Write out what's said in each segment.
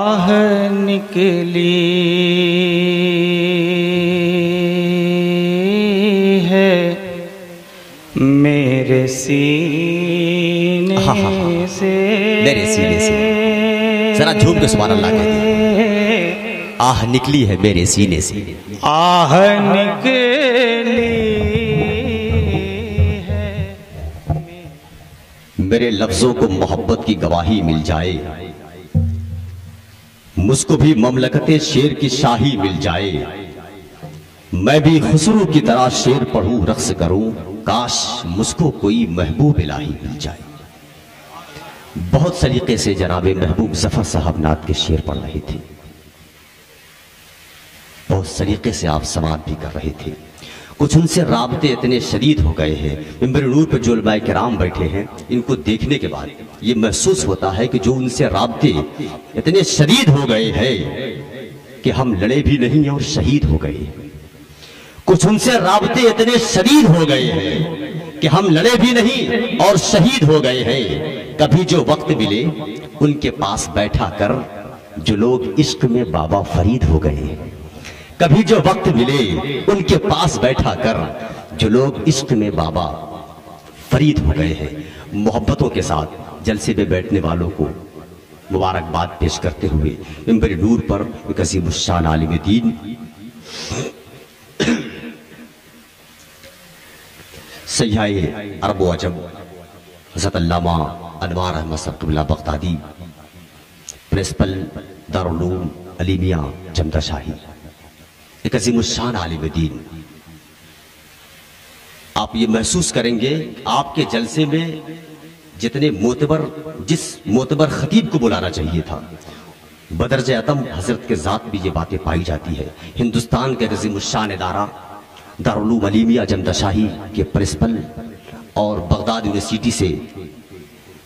آہ نکلی ہے میرے سینے سے، میرے سینے سے، ذرا جھوم کے سبحان اللہ کہتے ہیں۔ آہ نکلی ہے میرے سینے سے، آہ نکلی ہے میرے لفظوں کو محبت کی گواہی مل جائے، مجھ کو بھی مملکت شیر کی شاہی مل جائے، میں بھی خسرو کی طرح شیر پڑھوں رقص کروں، کاش مجھ کو کوئی محبوب الہی مل جائے۔ بہت سلیقے سے جناب محبوب ظفر صاحب نعت کے شعر پڑھ رہے تھے، بہت سلیقے سے آپ سماعت بھی کر رہے تھے۔ کچھ ان سے رابطے اتنے شدید ہو گئے ہیں، منبر نور پہ جو علماء کرام بیٹھے ہیں، ان کو دیکھنے کے بعد یہ محسوس ہوتا ہے کہ جو ان سے رابطے اتنے شدید ہو گئے ہیں کہ ہم لڑے بھی نہیں اور شہید ہو گئے۔ کچھ ان سے رابطے اتنے شدید ہو گئے ہیں کہ ہم لڑے بھی نہیں اور شہید ہو گئے ہیں۔ کبھی جو وقت ملے ان کے پاس بیٹھا کر جو لوگ عشق میں بابا فرید ہو گئے، کبھی جو وقت ملے ان کے پاس بیٹھا کر جو لوگ عشق میں بابا فرید ہو گئے ہیں۔ محبتوں کے ساتھ جلسے میں بیٹھنے والوں کو مبارکباد پیش کرتے ہوئے منبر نور پر ایک عظیم الشان عالم دین سیاح عرب و عجم حضرت علامہ انوار احمد صاحب قبلہ بغدادی، پرنسپل دارالعلوم علیمیہ جمدہ شاہی، ایک عظیم الشان عالم دین، آپ یہ محسوس کریں گے آپ کے جلسے میں جس معتبر خطیب کو بلانا چاہیے تھا، بدرجہ اتم حضرت کے ذات بھی یہ باتیں پائی جاتی ہے۔ ہندوستان کے عظیم الشان ادارہ دارالعلوم علیمیہ جمدہ شاہی کے پرنسپل اور بغداد یونیورسٹی سے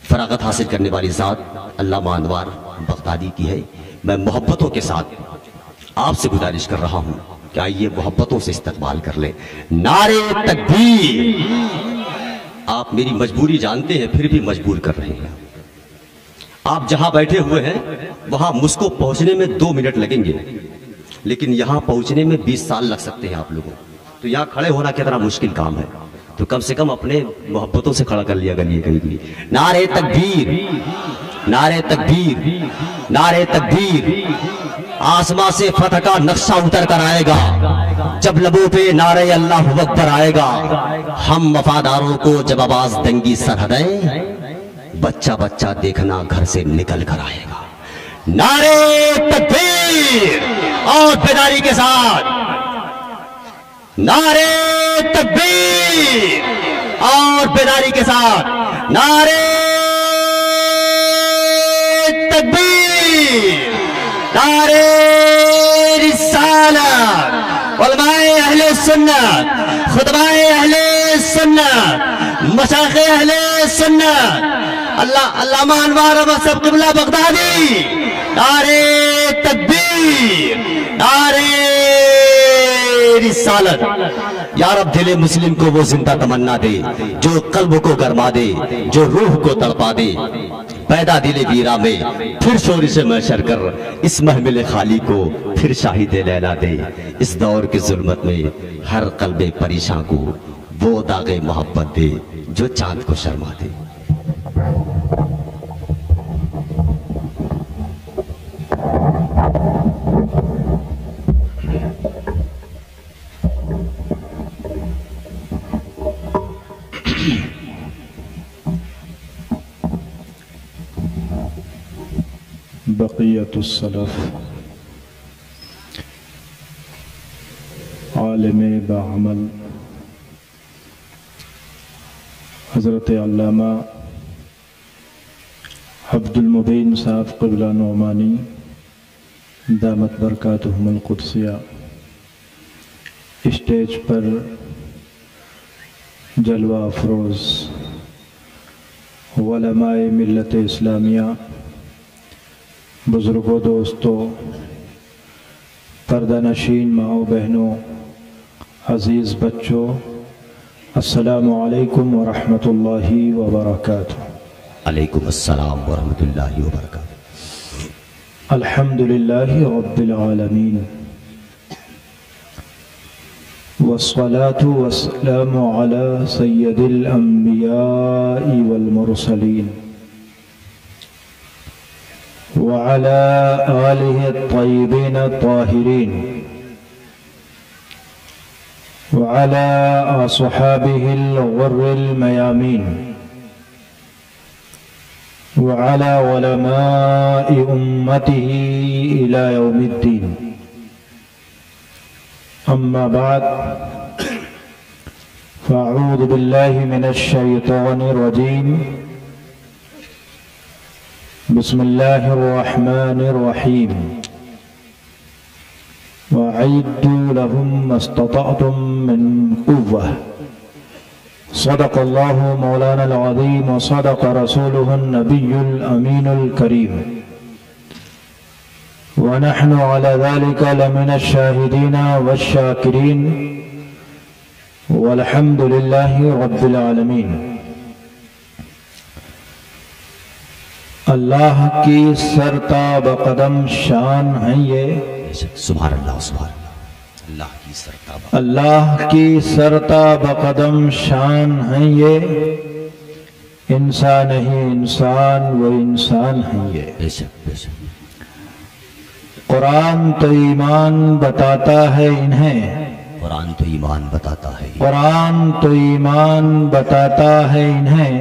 فراغت حاصل کرنے والی ذات علامہ انوار بغدادی کی ہے۔ میں محبتوں کے ساتھ آپ سے گزارش کر رہا ہوں کہ آئیے محبتوں سے استقبال کر لیں۔ نعرے تکبیر! آپ میری مجبوری جانتے ہیں پھر بھی مجبور کر رہے ہیں۔ آپ جہاں بیٹھے ہوئے ہیں وہاں مجھ کو پہنچنے میں 2 منٹ لگیں گے، لیکن یہاں پہنچنے میں 20 سال لگ سکتے ہیں آپ لوگوں، تو یہاں کھڑے ہونا کتنا مشکل کام ہے، تو کم سے کم اپنے محبتوں سے کھڑا کر لیا گلیے کہیں بھی۔ نعرے تکبیر! نعرے تکبیر! نعرے تکبیر! آسمان سے فتح کا نقشہ اتر کر آئے گا، جب لبوں پہ نعرے اللہ اکبر آئے گا، ہم وفاداروں کو جب آواز دنگی سرحدیں، بچہ بچہ دیکھنا گھر سے نکل کر آئے گا۔ نعرے تکبیر! اور بیداری کے ساتھ نعرے تکبیر! اور بیداری کے ساتھ نعرے تکبیر! نعرے رسالت! علماء اہل سنت، خطباء اہل سنت، مشائخ اہل سنت، علامہ انوار احمد صاحب قبلہ بغدادی، نعرے تکبیر! نعرے رسالت! یا رب دل مسلم کو وہ زندہ تمنا دے جو قلب کو گرما دے، جو روح کو تڑپا دے، پیدا دل ویرا میں پھر شوری سے محشر کر اس محمل خالی کو پھر شاہد لیلا دے، اس دور کی ظلمت میں ہر قلب پریشاں کو وہ داغ محبت دے جو چاند کو شرما دے۔ بقیت السلف عالم باعمل حضرت علامہ عبد المبین صاحب قبلہ نعمانی دامت برکاتہم القدسیہ اسٹیج پر جلوہ افروز علماء ملت اسلامیہ، بزرگوں، دوستوں، پردہ نشین ماؤں بہنوں، عزیز بچوں، السلام علیکم ورحمۃ اللہ وبرکاتہ۔ علیکم السلام ورحمۃ اللہ وبرکاتہ۔ الحمد لله رب العالمين والصلاة والسلام على سيد الأنبياء والمرسلين وعلى آله الطيبين الطاهرين وعلى أصحابه الغر الميامين وعلى علماء أمته إلى يوم الدين. أما بعد فأعوذ بالله من الشيطان الرجيم. بسم الله الرحمن الرحيم. وأعدوا لهم ما استطعتم من قوة. صدق الله مولانا العظيم وصدق رسوله النبي الأمين الكريم، ونحن على ذلك لمن الشاهدين والشاكرين، والحمد لله رب العالمين. اللہ کی سرتاب قدم شان ہیں یہ، سبحان اللہ سبحان اللہ. اللہ کی سرتاب، اللہ کی سرتاب قدم شان ہیں یہ، انسان ہی انسان و انسان ہیں یہ. بے شک بے شک. قرآن تو ایمان بتاتا ہے انہیں، قرآن تو ایمان بتاتا ہے. قرآن تو ایمان بتاتا ہے انہیں،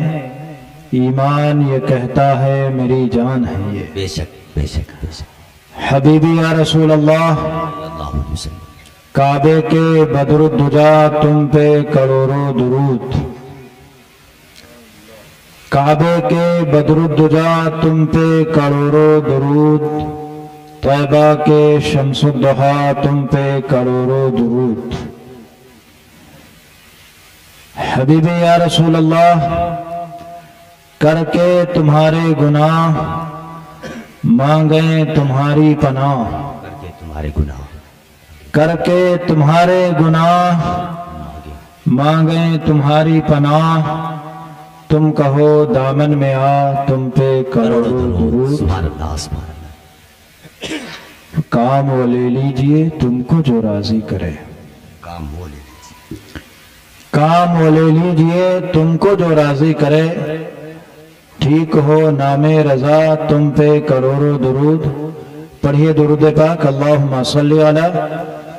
ایمان یہ کہتا ہے میری جان ہے یہ. بے شک بے شک بے شک. حبیبی یا رسول اللہ، اللہ علیہ وسلم. کعبے کے بدر الدجا تم پہ کروڑوں درود، کعبے کے بدر الدجا تم پہ کروڑوں درود، طیبہ کے شمس الضحیٰ تم پہ کروڑوں درود. حبیبی یا رسول اللہ، کر کے تمہارے گناہ مانگیں تمہاری پناہ، کر کے تمہارے گناہ، کر کے تمہارے گناہ مانگیں تمہاری پناہ، تم کہو دامن میں آ تم پہ کروڑوں درود. سبحان اللہ سبحان اللہ. کام وہ لے لیجئے تم کو جو راضی کرے، کام وہ لے لیجیے، کام وہ لے لیجئے تم کو جو راضی کرے، ٹھیک ہو نام رضا تم پہ کروڑوں درود. پڑھیے درود پاک. اللہم صلی علی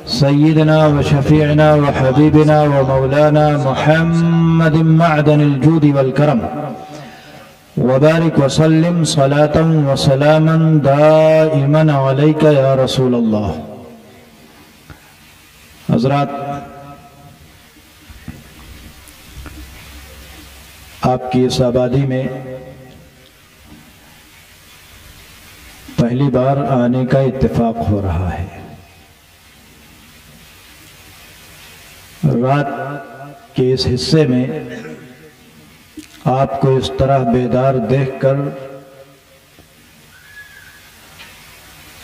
سیدنا و شفیعنا و حبیبنا و مولانا محمد معدن الجود والکرم، وبارک وسلم صلاة و سلاما دائما علیک یا رسول اللہ. حضرات، آپ کی اس آبادی میں پہلی بار آنے کا اتفاق ہو رہا ہے. رات کے اس حصے میں آپ کو اس طرح بیدار دیکھ کر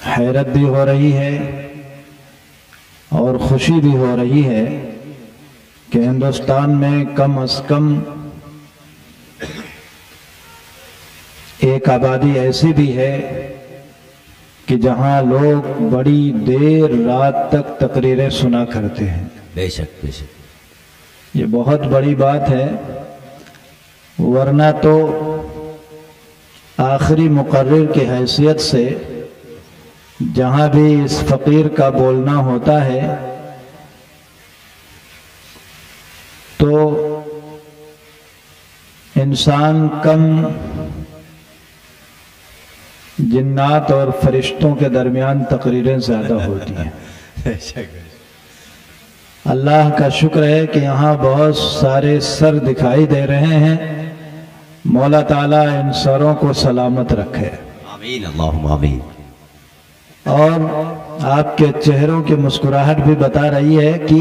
حیرت بھی ہو رہی ہے اور خوشی بھی ہو رہی ہے کہ ہندوستان میں کم از کم ایک آبادی ایسی بھی ہے کہ جہاں لوگ بڑی دیر رات تک تقریریں سنا کرتے ہیں. بے شک بے شک. یہ بہت بڑی بات ہے، ورنہ تو آخری مقرر کی حیثیت سے جہاں بھی اس فقیر کا بولنا ہوتا ہے تو انسان کم جنات اور فرشتوں کے درمیان تقریریں زیادہ ہوتی ہیں. اللہ کا شکر ہے کہ یہاں بہت سارے سر دکھائی دے رہے ہیں. مولا تعالیٰ ان سروں کو سلامت رکھے. آمین اللہم آمین. اور آپ کے چہروں کی مسکراہٹ بھی بتا رہی ہے کہ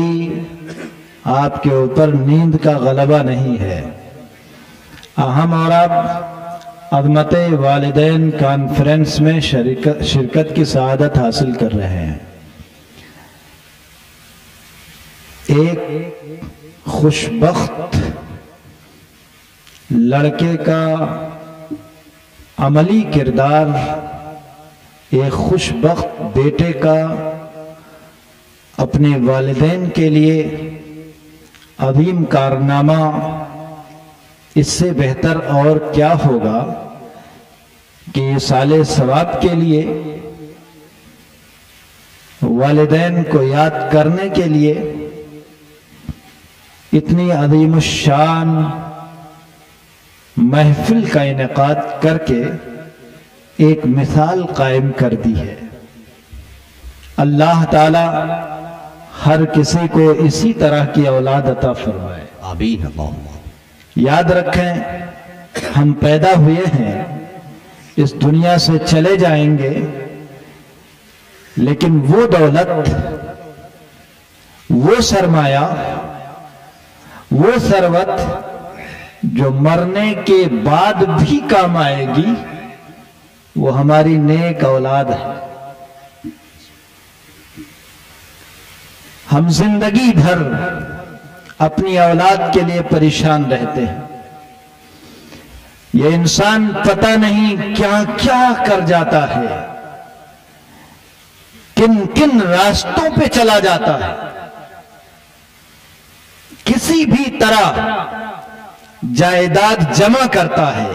آپ کے اوپر نیند کا غلبہ نہیں ہے. ہم اور آپ عظمت والدین کانفرنس میں شرکت کی سعادت حاصل کر رہے ہیں. ایک خوشبخت لڑکے کا عملی کردار ایک خوش بخت بیٹے کا اپنے والدین کے لیے عظیم کارنامہ اس سے بہتر اور کیا ہوگا کہ ایصال ثواب کے لیے والدین کو یاد کرنے کے لیے اتنی عظیم الشان محفل کا انعقاد کر کے ایک مثال قائم کر دی ہے۔ اللہ تعالی ہر کسی کو اسی طرح کی اولاد عطا فرمائے، آمین اللہم۔ یاد رکھیں ہم پیدا ہوئے ہیں، اس دنیا سے چلے جائیں گے، لیکن وہ دولت، وہ سرمایہ، وہ ثروت جو مرنے کے بعد بھی کام آئے گی وہ ہماری نیک اولاد ہے۔ ہم زندگی بھر اپنی اولاد کے لیے پریشان رہتے ہیں، یہ انسان پتہ نہیں کیا کیا کر جاتا ہے، کن کن راستوں پہ چلا جاتا ہے، کسی بھی طرح جائیداد جمع کرتا ہے،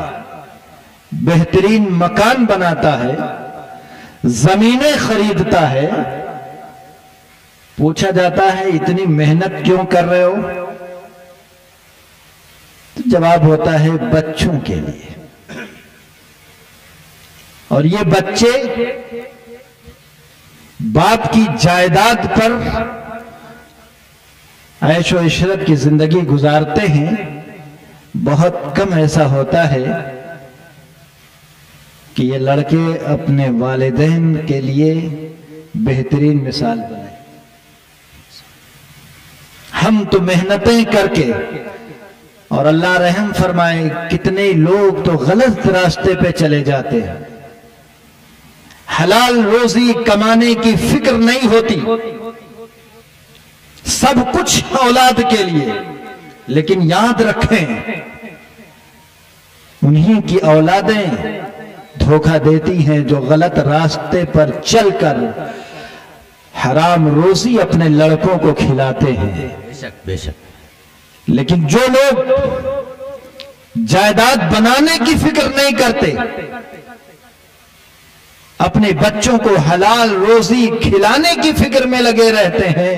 بہترین مکان بناتا ہے، زمینیں خریدتا ہے۔ پوچھا جاتا ہے اتنی محنت کیوں کر رہے ہو؟ تو جواب ہوتا ہے بچوں کے لیے۔ اور یہ بچے باپ کی جائیداد پر عیش و عشرت کی زندگی گزارتے ہیں، بہت کم ایسا ہوتا ہے کہ یہ لڑکے اپنے والدین کے لیے بہترین مثال بنائیں۔ ہم تو محنتیں کر کے، اور اللہ رحم فرمائے کتنے لوگ تو غلط راستے پہ چلے جاتے ہیں، حلال روزی کمانے کی فکر نہیں ہوتی، سب کچھ اولاد کے لیے، لیکن یاد رکھیں انہی کی اولادیں دھوکہ دیتی ہیں جو غلط راستے پر چل کر حرام روزی اپنے لڑکوں کو کھلاتے ہیں۔ بے شک۔ لیکن جو لوگ جائیداد بنانے کی فکر نہیں کرتے، اپنے بچوں کو حلال روزی کھلانے کی فکر میں لگے رہتے ہیں،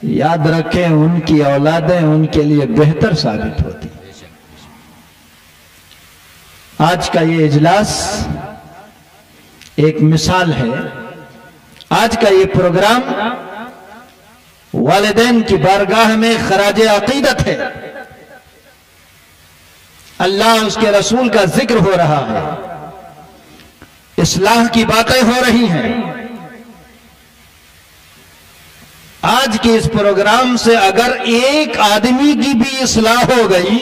یاد رکھیں ان کی اولادیں ان کے لیے بہتر ثابت ہوتی۔ آج کا یہ اجلاس ایک مثال ہے، آج کا یہ پروگرام والدین کی بارگاہ میں خراج عقیدت ہے، اللہ اس کے رسول کا ذکر ہو رہا ہے، اصلاح کی باتیں ہو رہی ہیں۔ آج کے اس پروگرام سے اگر ایک آدمی کی بھی اصلاح ہو گئی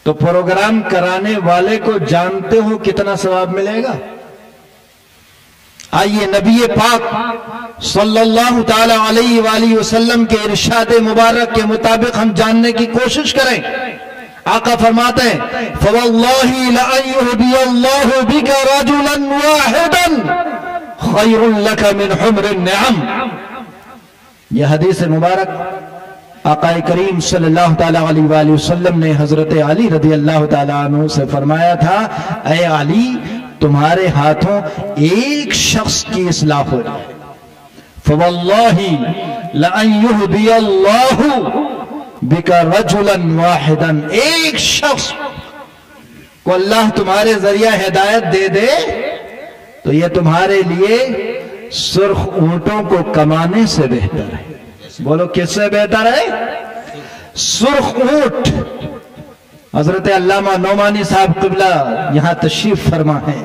تو پروگرام کرانے والے کو جانتے ہو کتنا ثواب ملے گا؟ آئیے نبی پاک صلی اللہ تعالی علیہ وآلہ وسلم کے ارشاد مبارک کے مطابق ہم جاننے کی کوشش کریں۔ آقا فرماتے ہیں فواللہ لأن یہدی اللہ بک رجلا واحدا خیر لک من حمر النعم۔ یہ حدیث مبارک آقا کریم صلی اللہ تعالی علیہ وآلہ وسلم نے حضرت علی رضی اللہ تعالی عنہ سے فرمایا تھا، اے علی تمہارے ہاتھوں ایک شخص کی اصلاح ہو جائے، فواللہ لأن یہدی اللہ بک رجلا واحدا، ایک شخص کو اللہ تمہارے ذریعہ ہدایت دے دے تو یہ تمہارے لیے سرخ اونٹوں کو کمانے سے بہتر ہے۔ بولو کس سے بہتر ہے؟ سرخ اونٹ۔ حضرت علامہ نعمانی صاحب قبلہ یہاں تشریف فرما ہے،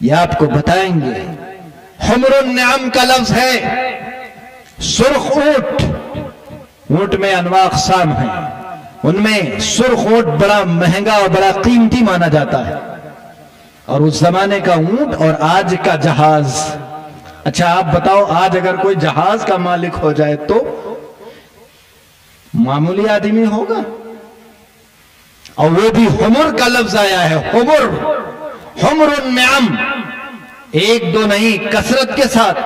یہ آپ کو بتائیں گے۔ حمر النعم کا لفظ ہے سرخ اونٹ۔ اونٹ میں انواع اقسام ہیں، ان میں سرخ اونٹ بڑا مہنگا اور بڑا قیمتی مانا جاتا ہے، اور اس زمانے کا اونٹ اور آج کا جہاز۔ اچھا آپ بتاؤ آج اگر کوئی جہاز کا مالک ہو جائے تو معمولی آدمی ہوگا؟ اور وہ بھی حمر کا لفظ آیا ہے، حمر، حمر النعم، ایک دو نہیں، کثرت کے ساتھ،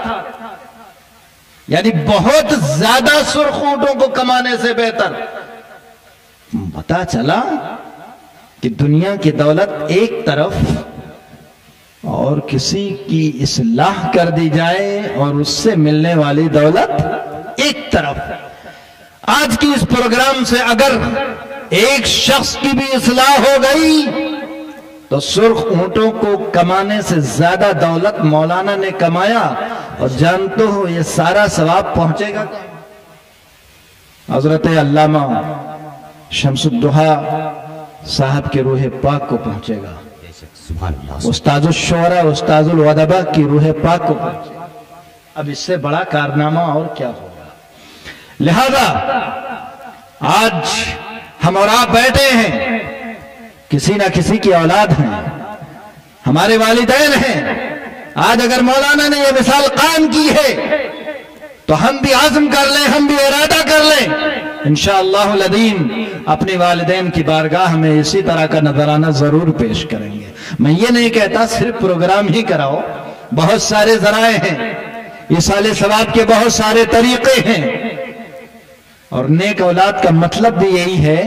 یعنی بہت زیادہ سرخ اونٹوں کو کمانے سے بہتر۔ پتا چلا کہ دنیا کی دولت ایک طرف اور کسی کی اصلاح کر دی جائے اور اس سے ملنے والی دولت ایک طرف۔ آج کی اس پروگرام سے اگر ایک شخص کی بھی اصلاح ہو گئی تو سرخ اونٹوں کو کمانے سے زیادہ دولت مولانا نے کمایا، اور جانتے ہو یہ سارا ثواب پہنچے گا حضرت علامہ شمس الدحا صاحب کے روح پاک کو پہنچے گا، سبحان اللہ۔ استاذ الشعراء استاذ الادباء کی روح پاک کو پہنچے گا۔ اب اس سے بڑا کارنامہ اور کیا ہوگا؟ لہذا آج ہم اور آپ بیٹھے ہیں، کسی نہ کسی کی اولاد ہیں، ہمارے والدین ہیں۔ آج اگر مولانا نے یہ مثال قائم کی ہے تو ہم بھی عزم کر لیں، ہم بھی ارادہ کر لیں، انشاءاللہ العظیم اپنے والدین کی بارگاہ میں اسی طرح کا نذرانہ ضرور پیش کریں گے۔ میں یہ نہیں کہتا صرف پروگرام ہی کراؤ، بہت سارے ذرائع ہیں، ایصال ثواب کے بہت سارے طریقے ہیں، اور نیک اولاد کا مطلب بھی یہی ہے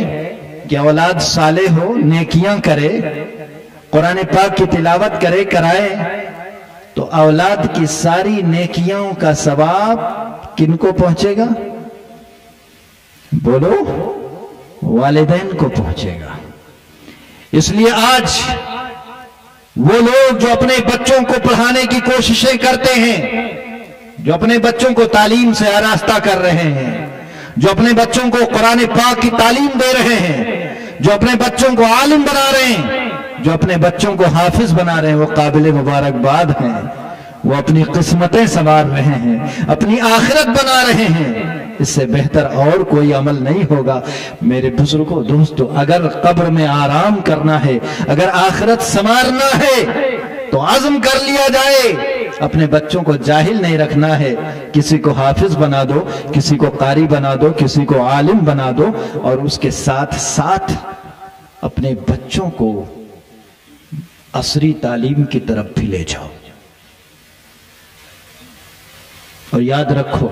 کہ اولاد صالح ہو، نیکیاں کرے، قرآن پاک کی تلاوت کرے، کرائے، تو اولاد کی ساری نیکیوں کا ثواب کن کو پہنچے گا؟ بولو، والدین کو پہنچے گا۔ اس لیے آج وہ لوگ جو اپنے بچوں کو پڑھانے کی کوششیں کرتے ہیں، جو اپنے بچوں کو تعلیم سے آراستہ کر رہے ہیں، جو اپنے بچوں کو قرآن پاک کی تعلیم دے رہے ہیں، جو اپنے بچوں کو عالم بنا رہے ہیں، جو اپنے بچوں کو حافظ بنا رہے ہیں، وہ قابل مبارکباد ہیں۔ وہ اپنی قسمتیں سنوار رہے ہیں، اپنی آخرت بنا رہے ہیں۔ اس سے بہتر اور کوئی عمل نہیں ہوگا۔ میرے بزرگوں، دوستو، اگر قبر میں آرام کرنا ہے، اگر آخرت سنوارنا ہے تو عزم کر لیا جائے، اپنے بچوں کو جاہل نہیں رکھنا ہے۔ کسی کو حافظ بنا دو، کسی کو قاری بنا دو، کسی کو عالم بنا دو، اور اس کے ساتھ ساتھ اپنے بچوں کو عصری تعلیم کی طرف بھی لے جاؤ۔ اور یاد رکھو،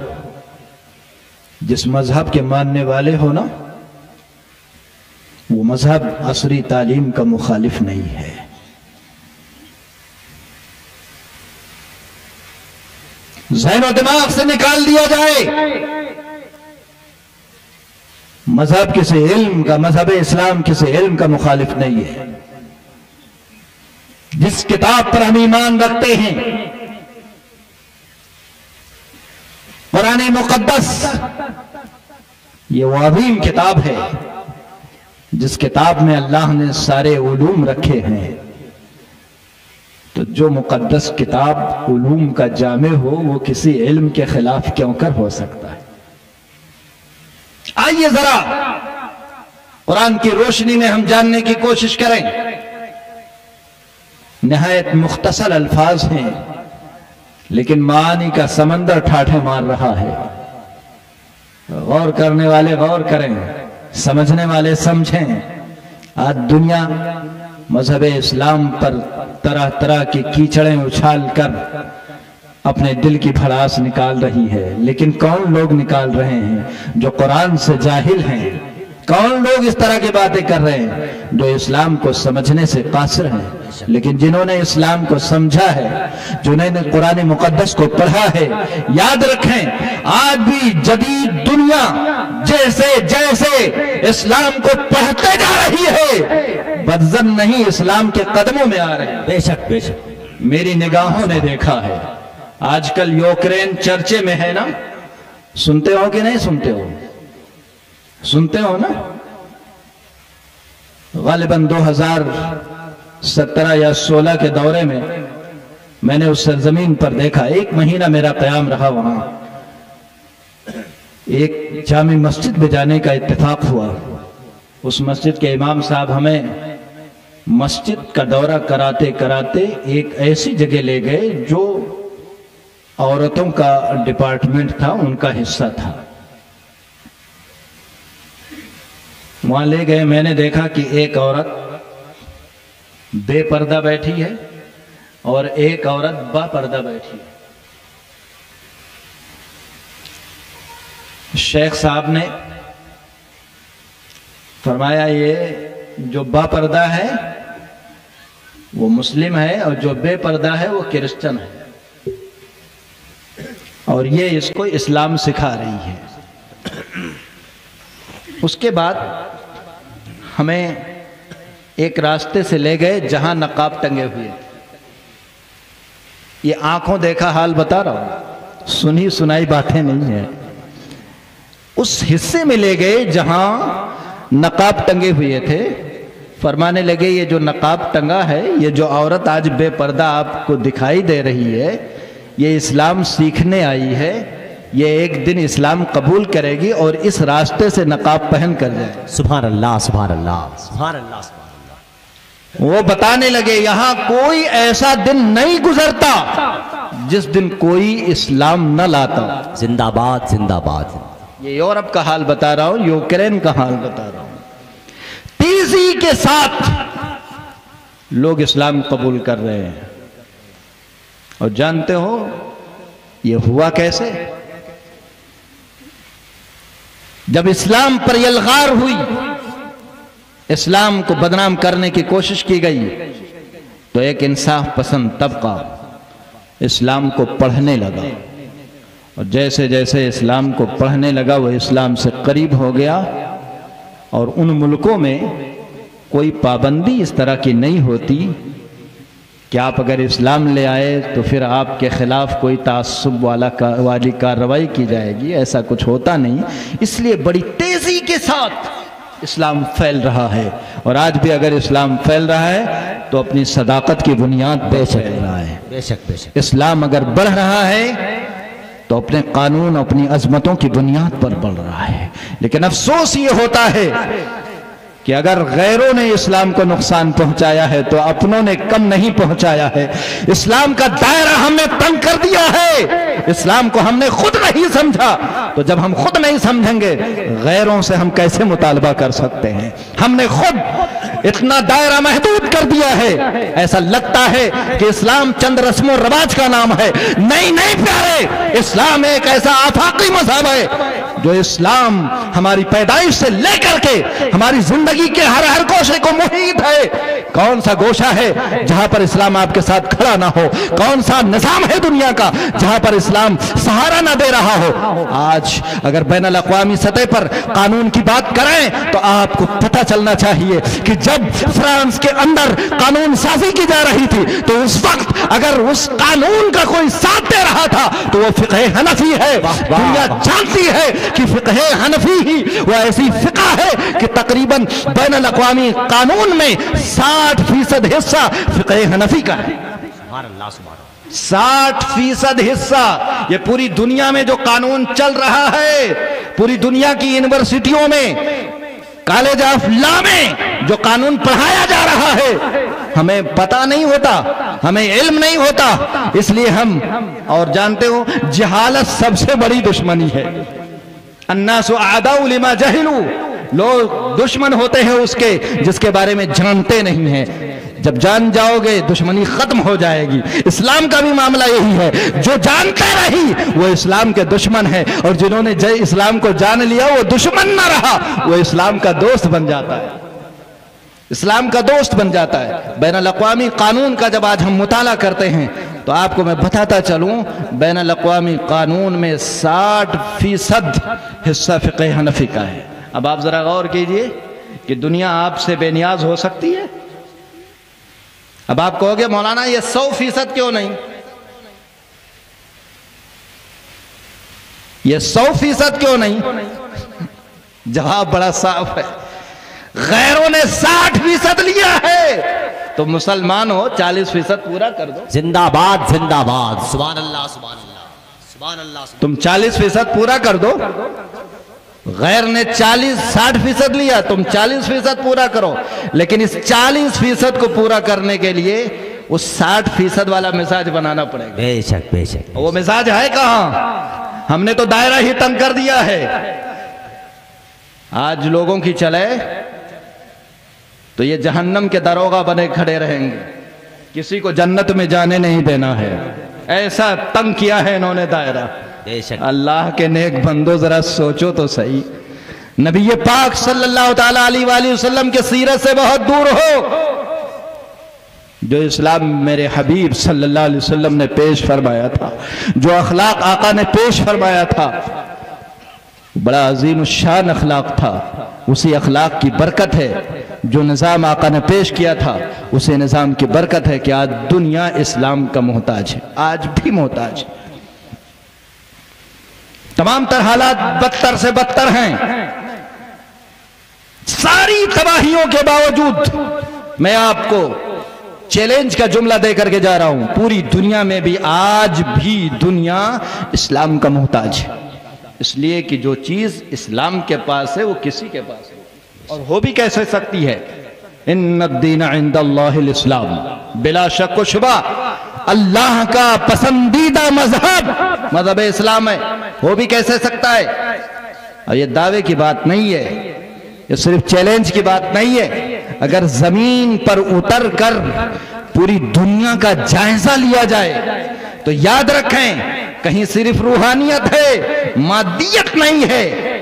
جس مذہب کے ماننے والے ہو نا، وہ مذہب عصری تعلیم کا مخالف نہیں ہے۔ ذہن و دماغ سے نکال دیا جائے، مذہب کسی علم کا، مذہب اسلام کسی علم کا مخالف نہیں ہے۔ جس کتاب پر ہم ایمان رکھتے ہیں، قرآن مقدس، یہ وہ عظیم کتاب ہے جس کتاب میں اللہ نے سارے علوم رکھے ہیں۔ تو جو مقدس کتاب علوم کا جامع ہو، وہ کسی علم کے خلاف کیوں کر ہو سکتا ہے؟ آئیے ذرا قرآن کی روشنی میں ہم جاننے کی کوشش کریں۔ نہایت مختصر الفاظ ہیں، لیکن معانی کا سمندر ٹھاٹھے مار رہا ہے۔ غور کرنے والے غور کریں، سمجھنے والے سمجھیں۔ آج دنیا مذہب اسلام پر طرح طرح کی کیچڑیں اچھال کر اپنے دل کی بھڑاس نکال رہی ہے، لیکن کون لوگ نکال رہے ہیں؟ جو قرآن سے جاہل ہیں۔ کون لوگ اس طرح کی باتیں کر رہے ہیں؟ جو اسلام کو سمجھنے سے قاصر ہیں۔ لیکن جنہوں نے اسلام کو سمجھا ہے، جنہوں نے قرآن مقدس کو پڑھا ہے، یاد رکھیں آج بھی جدید دنیا جیسے جیسے اسلام کو پڑھتے جا رہی ہے، بدظن نہیں اسلام کے قدموں میں آ رہے ہیں۔ بے شک بے شک، میری نگاہوں نے دیکھا ہے۔ آج کل یوکرین چرچے میں ہے نا، سنتے ہو کہ نہیں سنتے ہو؟ سنتے ہو نا؟ غالباً 2017 یا 16 کے دورے میں نے اس سرزمین پر دیکھا، 1 مہینہ میرا قیام رہا وہاں۔ ایک جامع مسجد میں جانے کا اتفاق ہوا۔ اس مسجد کے امام صاحب ہمیں مسجد کا دورہ کراتے کراتے ایک ایسی جگہ لے گئے جو عورتوں کا ڈپارٹمنٹ تھا، ان کا حصہ تھا۔ وہاں لے گئے، میں نے دیکھا کہ ایک عورت بے پردہ بیٹھی ہے، اور ایک عورت با پردہ بیٹھی ہے. شیخ صاحب نے فرمایا یہ جو با پردہ ہے وہ مسلم ہے اور جو بے پردہ ہے وہ کرسچن ہے، اور یہ اس کو اسلام سکھا رہی ہے. اس کے بعد ہمیں ایک راستے سے لے گئے جہاں نقاب ٹنگے ہوئے. یہ آنکھوں دیکھا حال بتا رہا ہوں، سنی سنائی باتیں نہیں ہیں. اس حصے میں لے گئے جہاں نقاب ٹنگے ہوئے تھے. فرمانے لگے یہ جو نقاب ٹنگا ہے، یہ جو عورت آج بے پردہ آپ کو دکھائی دے رہی ہے، یہ اسلام سیکھنے آئی ہے. یہ ایک دن اسلام قبول کرے گی اور اس راستے سے نقاب پہن کر جائے. سبحان اللہ سبحان اللہ سبحان اللہ سبحان اللہ. وہ بتانے لگے یہاں کوئی ایسا دن نہیں گزرتا جس دن کوئی اسلام نہ لاتا. زندہ باد زندہ باد. یہ یورپ کا حال بتا رہا ہوں، یوکرین کا حال بتا رہا ہوں. تیزی کے ساتھ لوگ اسلام قبول کر رہے ہیں. اور جانتے ہو یہ ہوا کیسے؟ جب اسلام پر یلغار ہوئی، اسلام کو بدنام کرنے کی کوشش کی گئی، تو ایک انصاف پسند طبقہ اسلام کو پڑھنے لگا. اور جیسے جیسے اسلام کو پڑھنے لگا وہ اسلام سے قریب ہو گیا. اور ان ملکوں میں کوئی پابندی اس طرح کی نہیں ہوتی کہ آپ اگر اسلام لے آئے تو پھر آپ کے خلاف کوئی تعصب والی کارروائی کی جائے گی. ایسا کچھ ہوتا نہیں. اس لیے بڑی تیزی کے ساتھ اسلام پھیل رہا ہے. اور آج بھی اگر اسلام پھیل رہا ہے تو اپنی صداقت کی بنیاد پہ پھیل رہا ہے. بے شک بے شک. اسلام اگر بڑھ رہا ہے تو اپنے قانون اپنی عظمتوں کی بنیاد پر بڑھ رہا ہے. لیکن افسوس یہ ہوتا ہے کہ اگر غیروں نے اسلام کو نقصان پہنچایا ہے تو اپنوں نے کم نہیں پہنچایا ہے. اسلام کا دائرہ ہم نے تنگ کر دیا ہے. اسلام کو ہم نے خود نہیں سمجھا. تو جب ہم خود نہیں سمجھیں گے غیروں سے ہم کیسے مطالبہ کر سکتے ہیں؟ ہم نے خود اتنا دائرہ محدود کر دیا ہے. ایسا لگتا ہے کہ اسلام چند رسم و رواج کا نام ہے. نہیں پیارے، اسلام ایک ایسا آفاقی مذہب ہے جو اسلام ہماری پیدائش سے لے کر کے ہماری زندگی کے ہر گوشے کو محیط ہے. کون سا گوشہ ہے جہاں پر اسلام آپ کے ساتھ کھڑا نہ ہو؟ کون سا نظام ہے دنیا کا جہاں پر اسلام سہارا نہ دے رہا ہو؟ آج اگر بین الاقوامی سطح پر قانون کی بات کریں تو آپ کو پتہ چلنا چاہیے کہ جب فرانس کے اندر قانون سازی کی جا رہی تھی تو اس وقت اگر اس قانون کا کوئی ساتھ دے رہا تھا تو وہ فقہ حنفی ہے. دنیا جانتی ہے کہ فقہ حنفی ہی وہ ایسی فقہ ہے کہ تقریباً بین الاقوامی قانون میں 60% حصہ فقہ حنفی کا ہے. سبحان اللہ سبحان اللہ. 60% حصہ. یہ پوری دنیا میں جو قانون چل رہا ہے، پوری دنیا کی یونیورسٹیوں میں، کالج آف لا میں جو قانون پڑھایا جا رہا ہے، ہمیں پتہ نہیں ہوتا، ہمیں علم نہیں ہوتا. اس لیے ہم اور جانتے ہو جہالت سب سے بڑی دشمنی ہے. الناس اعداء لما جہلوا. لوگ دشمن ہوتے ہیں اس کے جس کے بارے میں جانتے نہیں ہیں. جب جان جاؤ گے دشمنی ختم ہو جائے گی. اسلام کا بھی معاملہ یہی ہے. جو جانتے رہی وہ اسلام کے دشمن ہے، اور جنہوں نے اسلام کو جان لیا وہ دشمن نہ رہا، وہ اسلام کا دوست بن جاتا ہے. اسلام کا دوست بن جاتا ہے. بین الاقوامی قانون کا جب آج ہم مطالعہ کرتے ہیں تو آپ کو میں بتاتا چلوں بین الاقوامی قانون میں 60% حصہ فقہ حنفی کا ہے. اب آپ ذرا غور کیجئے کہ دنیا آپ سے بے نیاز ہو سکتی ہے؟ اب آپ کہو گے مولانا یہ 100% کیوں نہیں؟ یہ 100% کیوں نہیں؟ جواب بڑا صاف ہے. غیروں نے 60% لیا ہے تو مسلمان ہو 40% پورا کر دو. زندہ باد زندہ باد. سبحان اللہ سبحان اللہ سبحان اللہ. تم 40% پورا کر دو. غیر نے 60% لیا، تم 40% پورا کرو. لیکن اس 40% کو پورا کرنے کے لیے اس 60% والا مزاج بنانا پڑے گا. بے شک بے شک. وہ مزاج ہے کہاں؟ ہم نے تو دائرہ ہی تنگ کر دیا ہے. آج لوگوں کی چلے تو یہ جہنم کے داروغہ بنے کھڑے رہیں گے. کسی کو جنت میں جانے نہیں دینا ہے، ایسا تنگ کیا ہے انہوں نے دائرہ۔ بے شک اللہ کے نیک بندو ذرا سوچو تو صحیح، نبی پاک صلی اللہ تعالیٰ علیہ وآلہ وسلم کے سیرت سے بہت دور ہو۔ جو اسلام میرے حبیب صلی اللہ علیہ وسلم نے پیش فرمایا تھا، جو اخلاق آقا نے پیش فرمایا تھا، بڑا عظیم الشان اخلاق تھا۔ اسی اخلاق کی برکت ہے جو نظام آقا نے پیش کیا تھا، اسی نظام کی برکت ہے کہ آج دنیا اسلام کا محتاج ہے، آج بھی محتاج ہے۔ تمام تر حالات بدتر سے بدتر ہیں، ساری تباہیوں کے باوجود میں آپ کو چیلنج کا جملہ دے کر کے جا رہا ہوں، پوری دنیا میں بھی آج بھی دنیا اسلام کا محتاج ہے، اس لیے کہ جو چیز اسلام کے پاس ہے وہ کسی کے پاس ہے، اور ہو بھی کیسے سکتی ہے۔ ان الدین عند اللہ الاسلام، بلا شک و شبہ اللہ کا پسندیدہ مذہب اسلام ہے، ہو بھی کیسے سکتا ہے۔ اور یہ دعوے کی بات نہیں ہے، یہ صرف چیلنج کی بات نہیں ہے۔ اگر زمین پر اتر کر پوری دنیا کا جائزہ لیا جائے تو یاد رکھیں، کہیں صرف روحانیت ہے، مادیت نہیں ہے،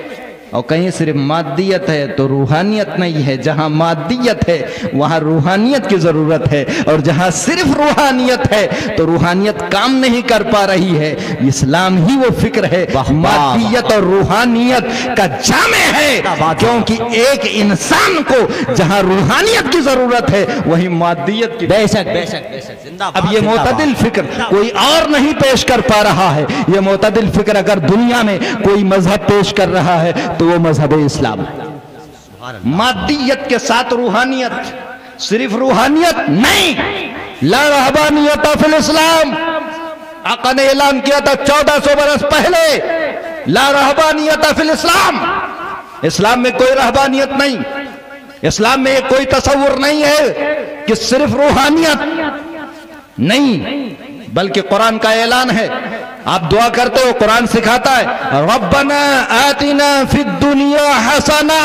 اور کہیں صرف مادیت ہے تو روحانیت نہیں ہے۔ جہاں مادیت ہے وہاں روحانیت کی ضرورت ہے، اور جہاں صرف روحانیت ہے تو روحانیت کام نہیں کر پا رہی ہے۔ اسلام ہی وہ فکر ہے، مادیت اور روحانیت کا جامع ہے، کیونکہ ایک انسان کو جہاں روحانیت کی ضرورت ہے وہیں مادیت کی۔ بے شک بے شک بے شک، زندہ باد۔ اب یہ معتدل فکر کوئی اور نہیں پیش کر پا رہا ہے، یہ معتدل فکر اگر دنیا میں کوئی مذہب پیش کر رہا ہے تو وہ مذہب اسلام ہے۔ مادیت کے ساتھ روحانیت، صرف روحانیت نہیں، لا رہبانیت فی الاسلام۔ آقا نے اعلان کیا تھا 1400 برس پہلے، لا رہبانیت فی الاسلام۔ اسلام میں کوئی رہبانیت نہیں، اسلام میں کوئی تصور نہیں ہے کہ صرف روحانیت نہیں، بلکہ قرآن کا اعلان ہے۔ آپ دعا کرتے ہو، قرآن سکھاتا ہے ربنا آتنا فی الدنیا حسنہ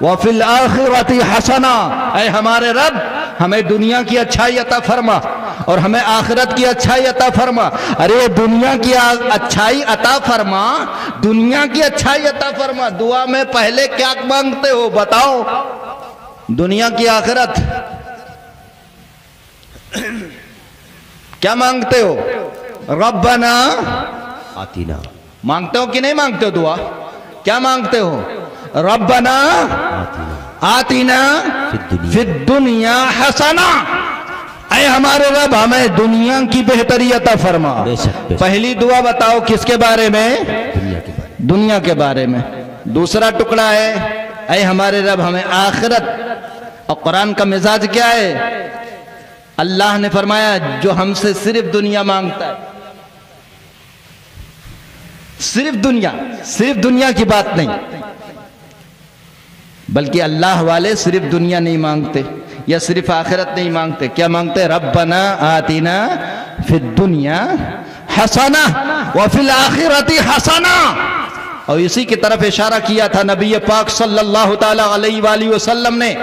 وفی الآخرۃ حسنہ، اے ہمارے رب ہمیں دنیا کی اچھائی عطا فرما اور ہمیں آخرت کی اچھائی عطا فرما۔ ارے دنیا کی اچھائی عطا فرما، دنیا کی اچھائی عطا فرما، دعا میں پہلے کیا مانگتے ہو بتاؤ؟ دنیا کی آخرت کیا مانگتے ہو؟ ربنا آتینا، مانگتے ہو کہ نہیں مانگتے ہو؟ دعا کیا مانگتے ہو؟ ربنا آتینا فی الدنیا حسنہ، اے ہمارے رب ہمیں دنیا کی بہتری عطا فرما۔ بے شک بے شک۔ پہلی دعا بتاؤ کس کے بارے میں؟ دنیا کے بارے دنیا کے بارے میں۔ دوسرا ٹکڑا ہے اے ہمارے رب ہمیں آخرت، اور قرآن کا مزاج کیا ہے؟ اللہ نے فرمایا جو ہم سے صرف دنیا مانگتا ہے، صرف دنیا کی بات نہیں، بلکہ اللہ والے صرف دنیا نہیں مانگتے یا صرف آخرت نہیں مانگتے، کیا مانگتے؟ ربنا آتنا فی الدنیا حسنہ وفی الآخرۃ حسنہ۔ اور اسی کی طرف اشارہ کیا تھا نبی پاک صلی اللہ تعالیٰ علیہ وآلہ وسلم نے،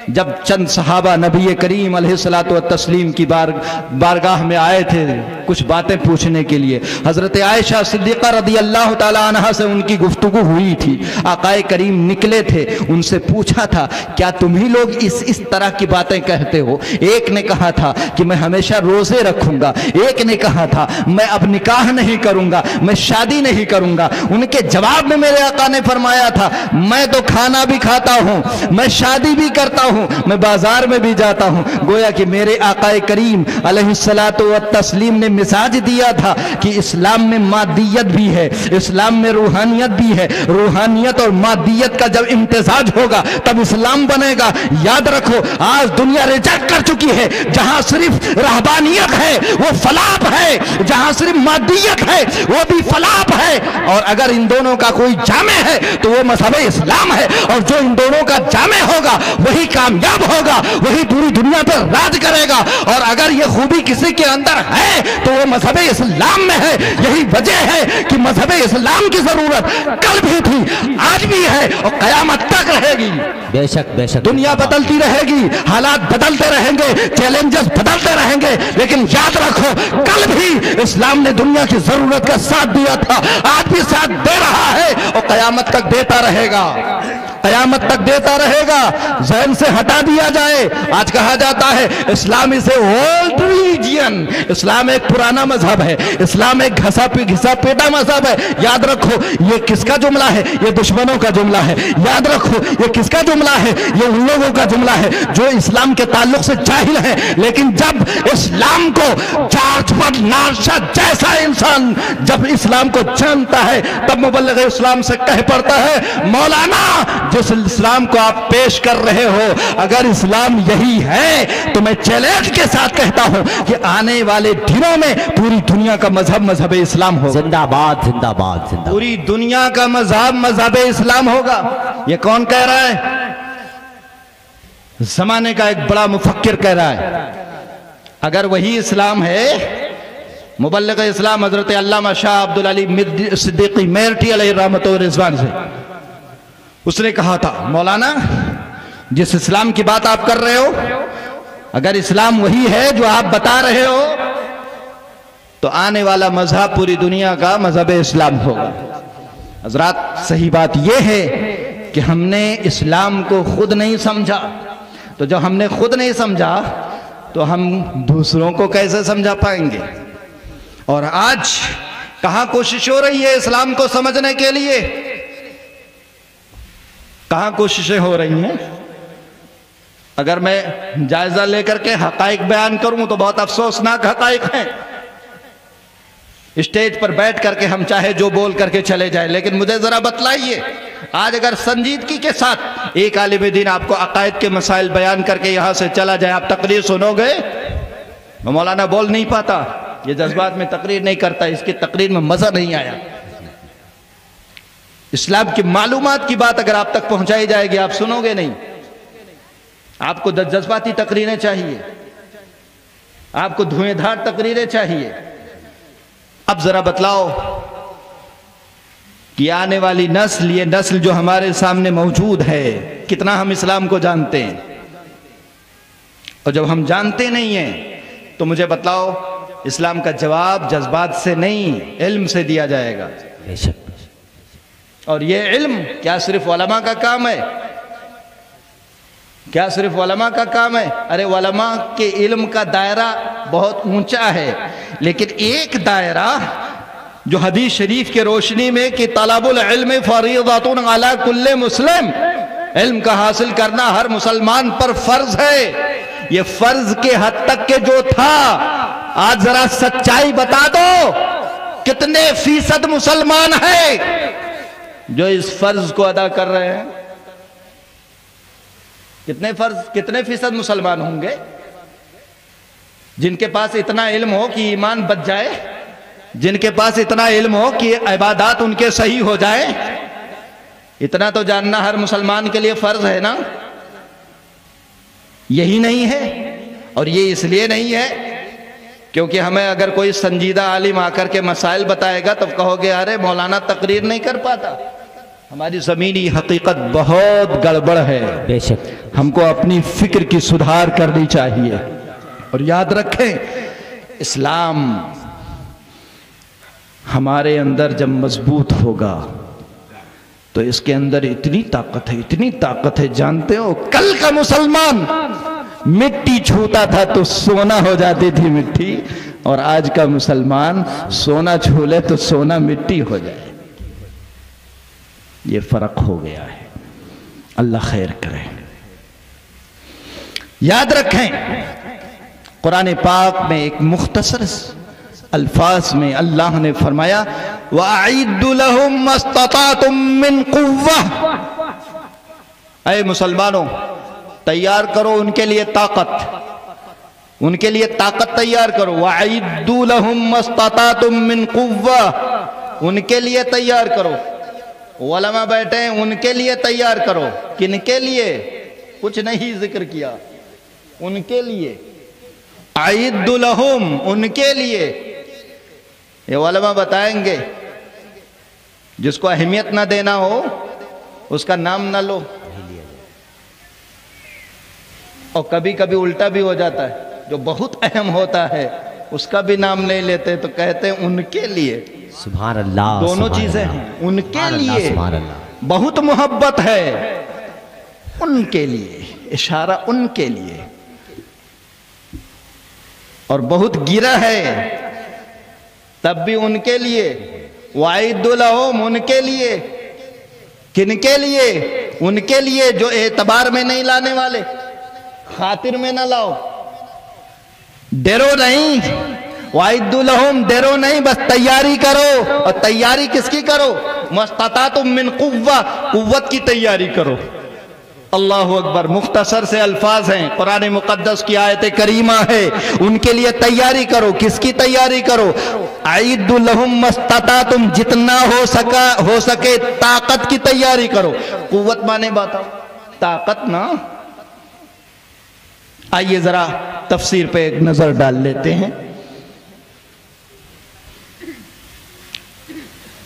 جب چند صحابہ نبی کریم علیہ الصلوۃ والتسلیم کی بارگاہ میں آئے تھے کچھ باتیں پوچھنے کے لیے، حضرت عائشہ صدیقہ رضی اللہ تعالیٰ عنہا سے ان کی گفتگو ہوئی تھی۔ آقا کریم نکلے تھے، ان سے پوچھا تھا کیا تم ہی لوگ اس طرح کی باتیں کہتے ہو؟ ایک نے کہا تھا کہ میں ہمیشہ روزے رکھوں گا، ایک نے کہا تھا میں اب نکاح نہیں کروں گا، میں شادی نہیں کروں گا۔ ان کے جواب میں میرے آقا نے فرمایا تھا میں تو کھانا بھی کھاتا ہوں، میں شادی بھی کرتا ہوں، میں بازار میں بھی جاتا ہوں۔ گویا کہ میرے آقا کریم علیہ الصلوۃ والتسلیم نے مزاج دیا تھا کہ اسلام میں مادیت بھی ہے، اسلام میں روحانیت بھی ہے، روحانیت اور مادیت کا جب امتزاج ہوگا تب اسلام بنے گا۔ یاد رکھو آج دنیا ریجیکٹ کر چکی ہے، جہاں صرف رہبانیت ہے وہ فلاپ ہے، جہاں صرف مادیت ہے وہ بھی فلاپ ہے، اور اگر ان دونوں کا کوئی جامع ہے تو وہ مذہب اسلام ہے، اور جو ان دونوں کا جامع ہوگا وہی کامیاب ہوگا وہی پوری دنیا پر راج کرے گا. اور اگر یہ خوبی کسی کے اندر ہے تو وہ مذہب اسلام میں ہے. یہی وجہ ہے کہ مذہب اسلام کی ضرورت کل بھی تھی, آج بھی ہے اور قیامت تک رہے گی. بے شک بے شک. دنیا بدلتی رہے گی, حالات بدلتے رہیں گے, چیلنجز بدلتے رہیں گے, لیکن یاد رکھو کل بھی اسلام نے دنیا کی ضرورت کا ساتھ دیا تھا, آج بھی ساتھ دے رہا ہے اور قیامت تک دیتا رہے گا. قیامت تک دیتا رہے گا. ذہن سے ہٹا دیا جائے. آج کہا جاتا ہے اسلام اسے اولڈ ریلیجن, اسلام ایک پرانا مذہب ہے, اسلام ایک گھسا پیٹا مذہب ہے. یاد رکھو یہ کس کا جملہ ہے؟ یہ دشمنوں کا جملہ ہے. یاد رکھو یہ کس کا جملہ ہے؟ یہ ان لوگوں کا جملہ ہے جو اسلام کے تعلق سے جاہل ہیں. لیکن جب اسلام کو جارج فرناند شاہ جیسا انسان جب اسلام کو جانتا ہے تب مبلغ اسلام سے کہہ پڑتا ہے مولانا جس اسلام کو آپ پیش کر رہے ہو اگر اسلام یہی ہے تو میں چیلنج کے ساتھ کہتا ہوں کہ آنے والے دنوں میں پوری دنیا کا مذہب اسلام ہوگا. زندہ باد زندہ باد زندہ باد. پوری دنیا کا مذہب اسلام ہوگا. یہ کون کہہ رہا ہے؟ زمانے کا ایک بڑا مفکر کہہ رہا ہے. اگر وہی اسلام ہے, مبلغ اسلام حضرت علامہ شاہ عبدالعلی صدیقی میرٹھی علیہ رحمت و رضوان سے اس نے کہا تھا مولانا جس اسلام کی بات آپ کر رہے ہو اگر اسلام وہی ہے جو آپ بتا رہے ہو تو آنے والا مذہب پوری دنیا کا مذہب اسلام ہوگا. حضرات صحیح بات یہ ہے کہ ہم نے اسلام کو خود نہیں سمجھا, تو جب ہم نے خود نہیں سمجھا تو ہم دوسروں کو کیسے سمجھا پائیں گے؟ اور آج کہاں کوشش ہو رہی ہے اسلام کو سمجھنے کے لیے؟ کہاں کوششیں ہو رہی ہیں؟ اگر میں جائزہ لے کر کے حقائق بیان کروں تو بہت افسوسناک حقائق ہیں. اسٹیج پر بیٹھ کر کے ہم چاہے جو بول کر کے چلے جائیں, لیکن مجھے ذرا بتلائیے آج اگر سنجیدگی کے ساتھ ایک عالم دین آپ کو عقائد کے مسائل بیان کر کے یہاں سے چلا جائے, آپ تقریر سنو گے؟ مولانا بول نہیں پاتا, یہ جذبات میں تقریر نہیں کرتا, اس کی تقریر میں مزہ نہیں آیا. اسلام کی معلومات کی بات اگر آپ تک پہنچائی جائے گی آپ سنو گے نہیں. آپ کو جذباتی تقریریں چاہیے, آپ کو دھوئیں دھار تقریریں چاہیے. اب ذرا بتلاؤ کہ آنے والی نسل, یہ نسل جو ہمارے سامنے موجود ہے, کتنا ہم اسلام کو جانتے ہیں؟ اور جب ہم جانتے نہیں ہیں تو مجھے بتلاؤ اسلام کا جواب جذبات سے نہیں علم سے دیا جائے گا. بے شک. اور یہ علم کیا صرف علماء کا کام ہے؟ کیا صرف علماء کا کام ہے؟ ارے علماء کے علم کا دائرہ بہت اونچا ہے, لیکن ایک دائرہ جو حدیث شریف کے روشنی میں کہ طلب العلم فریضۃ علی کل مسلم, علم کا حاصل کرنا ہر مسلمان پر فرض ہے. یہ فرض کے حد تک کے جو تھا, آج ذرا سچائی بتا دو کتنے فیصد مسلمان ہیں جو اس فرض کو ادا کر رہے ہیں؟ کتنے فیصد مسلمان ہوں گے جن کے پاس اتنا علم ہو کہ ایمان بچ جائے, جن کے پاس اتنا علم ہو کہ عبادات ان کے صحیح ہو جائے؟ اتنا تو جاننا ہر مسلمان کے لیے فرض ہے نا. یہی نہیں ہے, اور یہ اس لیے نہیں ہے کیونکہ ہمیں اگر کوئی سنجیدہ عالم آ کر کے مسائل بتائے گا تو کہو گے ارے مولانا تقریر نہیں کر پاتا. ہماری زمینی حقیقت بہت گڑبڑ ہے. بے شک. ہم کو اپنی فکر کی سدھار کرنی چاہیے. اور یاد رکھیں اسلام ہمارے اندر جب مضبوط ہوگا تو اس کے اندر اتنی طاقت ہے, جانتے ہو کل کا مسلمان مٹی چھوتا تھا تو سونا ہو جاتی تھی مٹی, اور آج کا مسلمان سونا چھو لے تو سونا مٹی ہو جائے. یہ فرق ہو گیا ہے. اللہ خیر کرے. یاد رکھیں قرآن پاک میں ایک مختصر الفاظ میں اللہ نے فرمایا وَأَعِدُّ لَهُمْ مَا اسْتَطَعْتُم مِّن قُوَّةٍ, اے مسلمانوں تیار کرو ان کے لیے طاقت, ان کے لیے طاقت تیار کرو. وَأَعِدُّ لَهُمْ مَا اسْتَطَعْتُم مِّن قُوَّةٍ, ان کے لیے تیار کرو. علماء بیٹھے ہیں ان کے لیے تیار کرو. کن کے لیے؟ کچھ نہیں ذکر کیا، ان کے لیے، اعد لہم، ان کے لیے۔ یہ علماء بتائیں گے جس کو اہمیت نہ دینا ہو اس کا نام نہ لو، اور کبھی کبھی الٹا بھی ہو جاتا ہے، جو بہت اہم ہوتا ہے اس کا بھی نام نہیں لیتے تو کہتے ہیں ان کے لیے۔ سبحان اللہ، دونوں سبحان چیزیں اللہ، ہیں، ان کے سبحان اللہ، لیے سبحان اللہ۔ بہت محبت ہے، ان کے لیے، اشارہ ان کے لیے، اور بہت گرا ہے تب بھی ان کے لیے۔ وَأَعِدُّ لَهُمْ، ان کے لیے۔ کن کے لیے؟ ان کے لیے جو اعتبار میں نہیں لانے والے، خاطر میں نہ لاؤ، ڈرو نہیں۔ وَأَعِدُّ لَهُمْ، ڈرو نہیں، بس تیاری کرو۔ اور تیاری کس کی کرو؟ مَسْتَطَعْتُم مِّن قُوَّةٍ، قوت کی تیاری کرو۔ اللہ اکبر، مختصر سے الفاظ ہیں، قرآن مقدس کی آیت کریمہ ہے، ان کے لیے تیاری کرو۔ کس کی تیاری کرو؟ اعد لہم مستطعتم، جتنا ہو سکے طاقت کی تیاری کرو۔ قوت مانے بتاؤ، طاقت نا۔ آئیے ذرا تفسیر پہ ایک نظر ڈال لیتے ہیں۔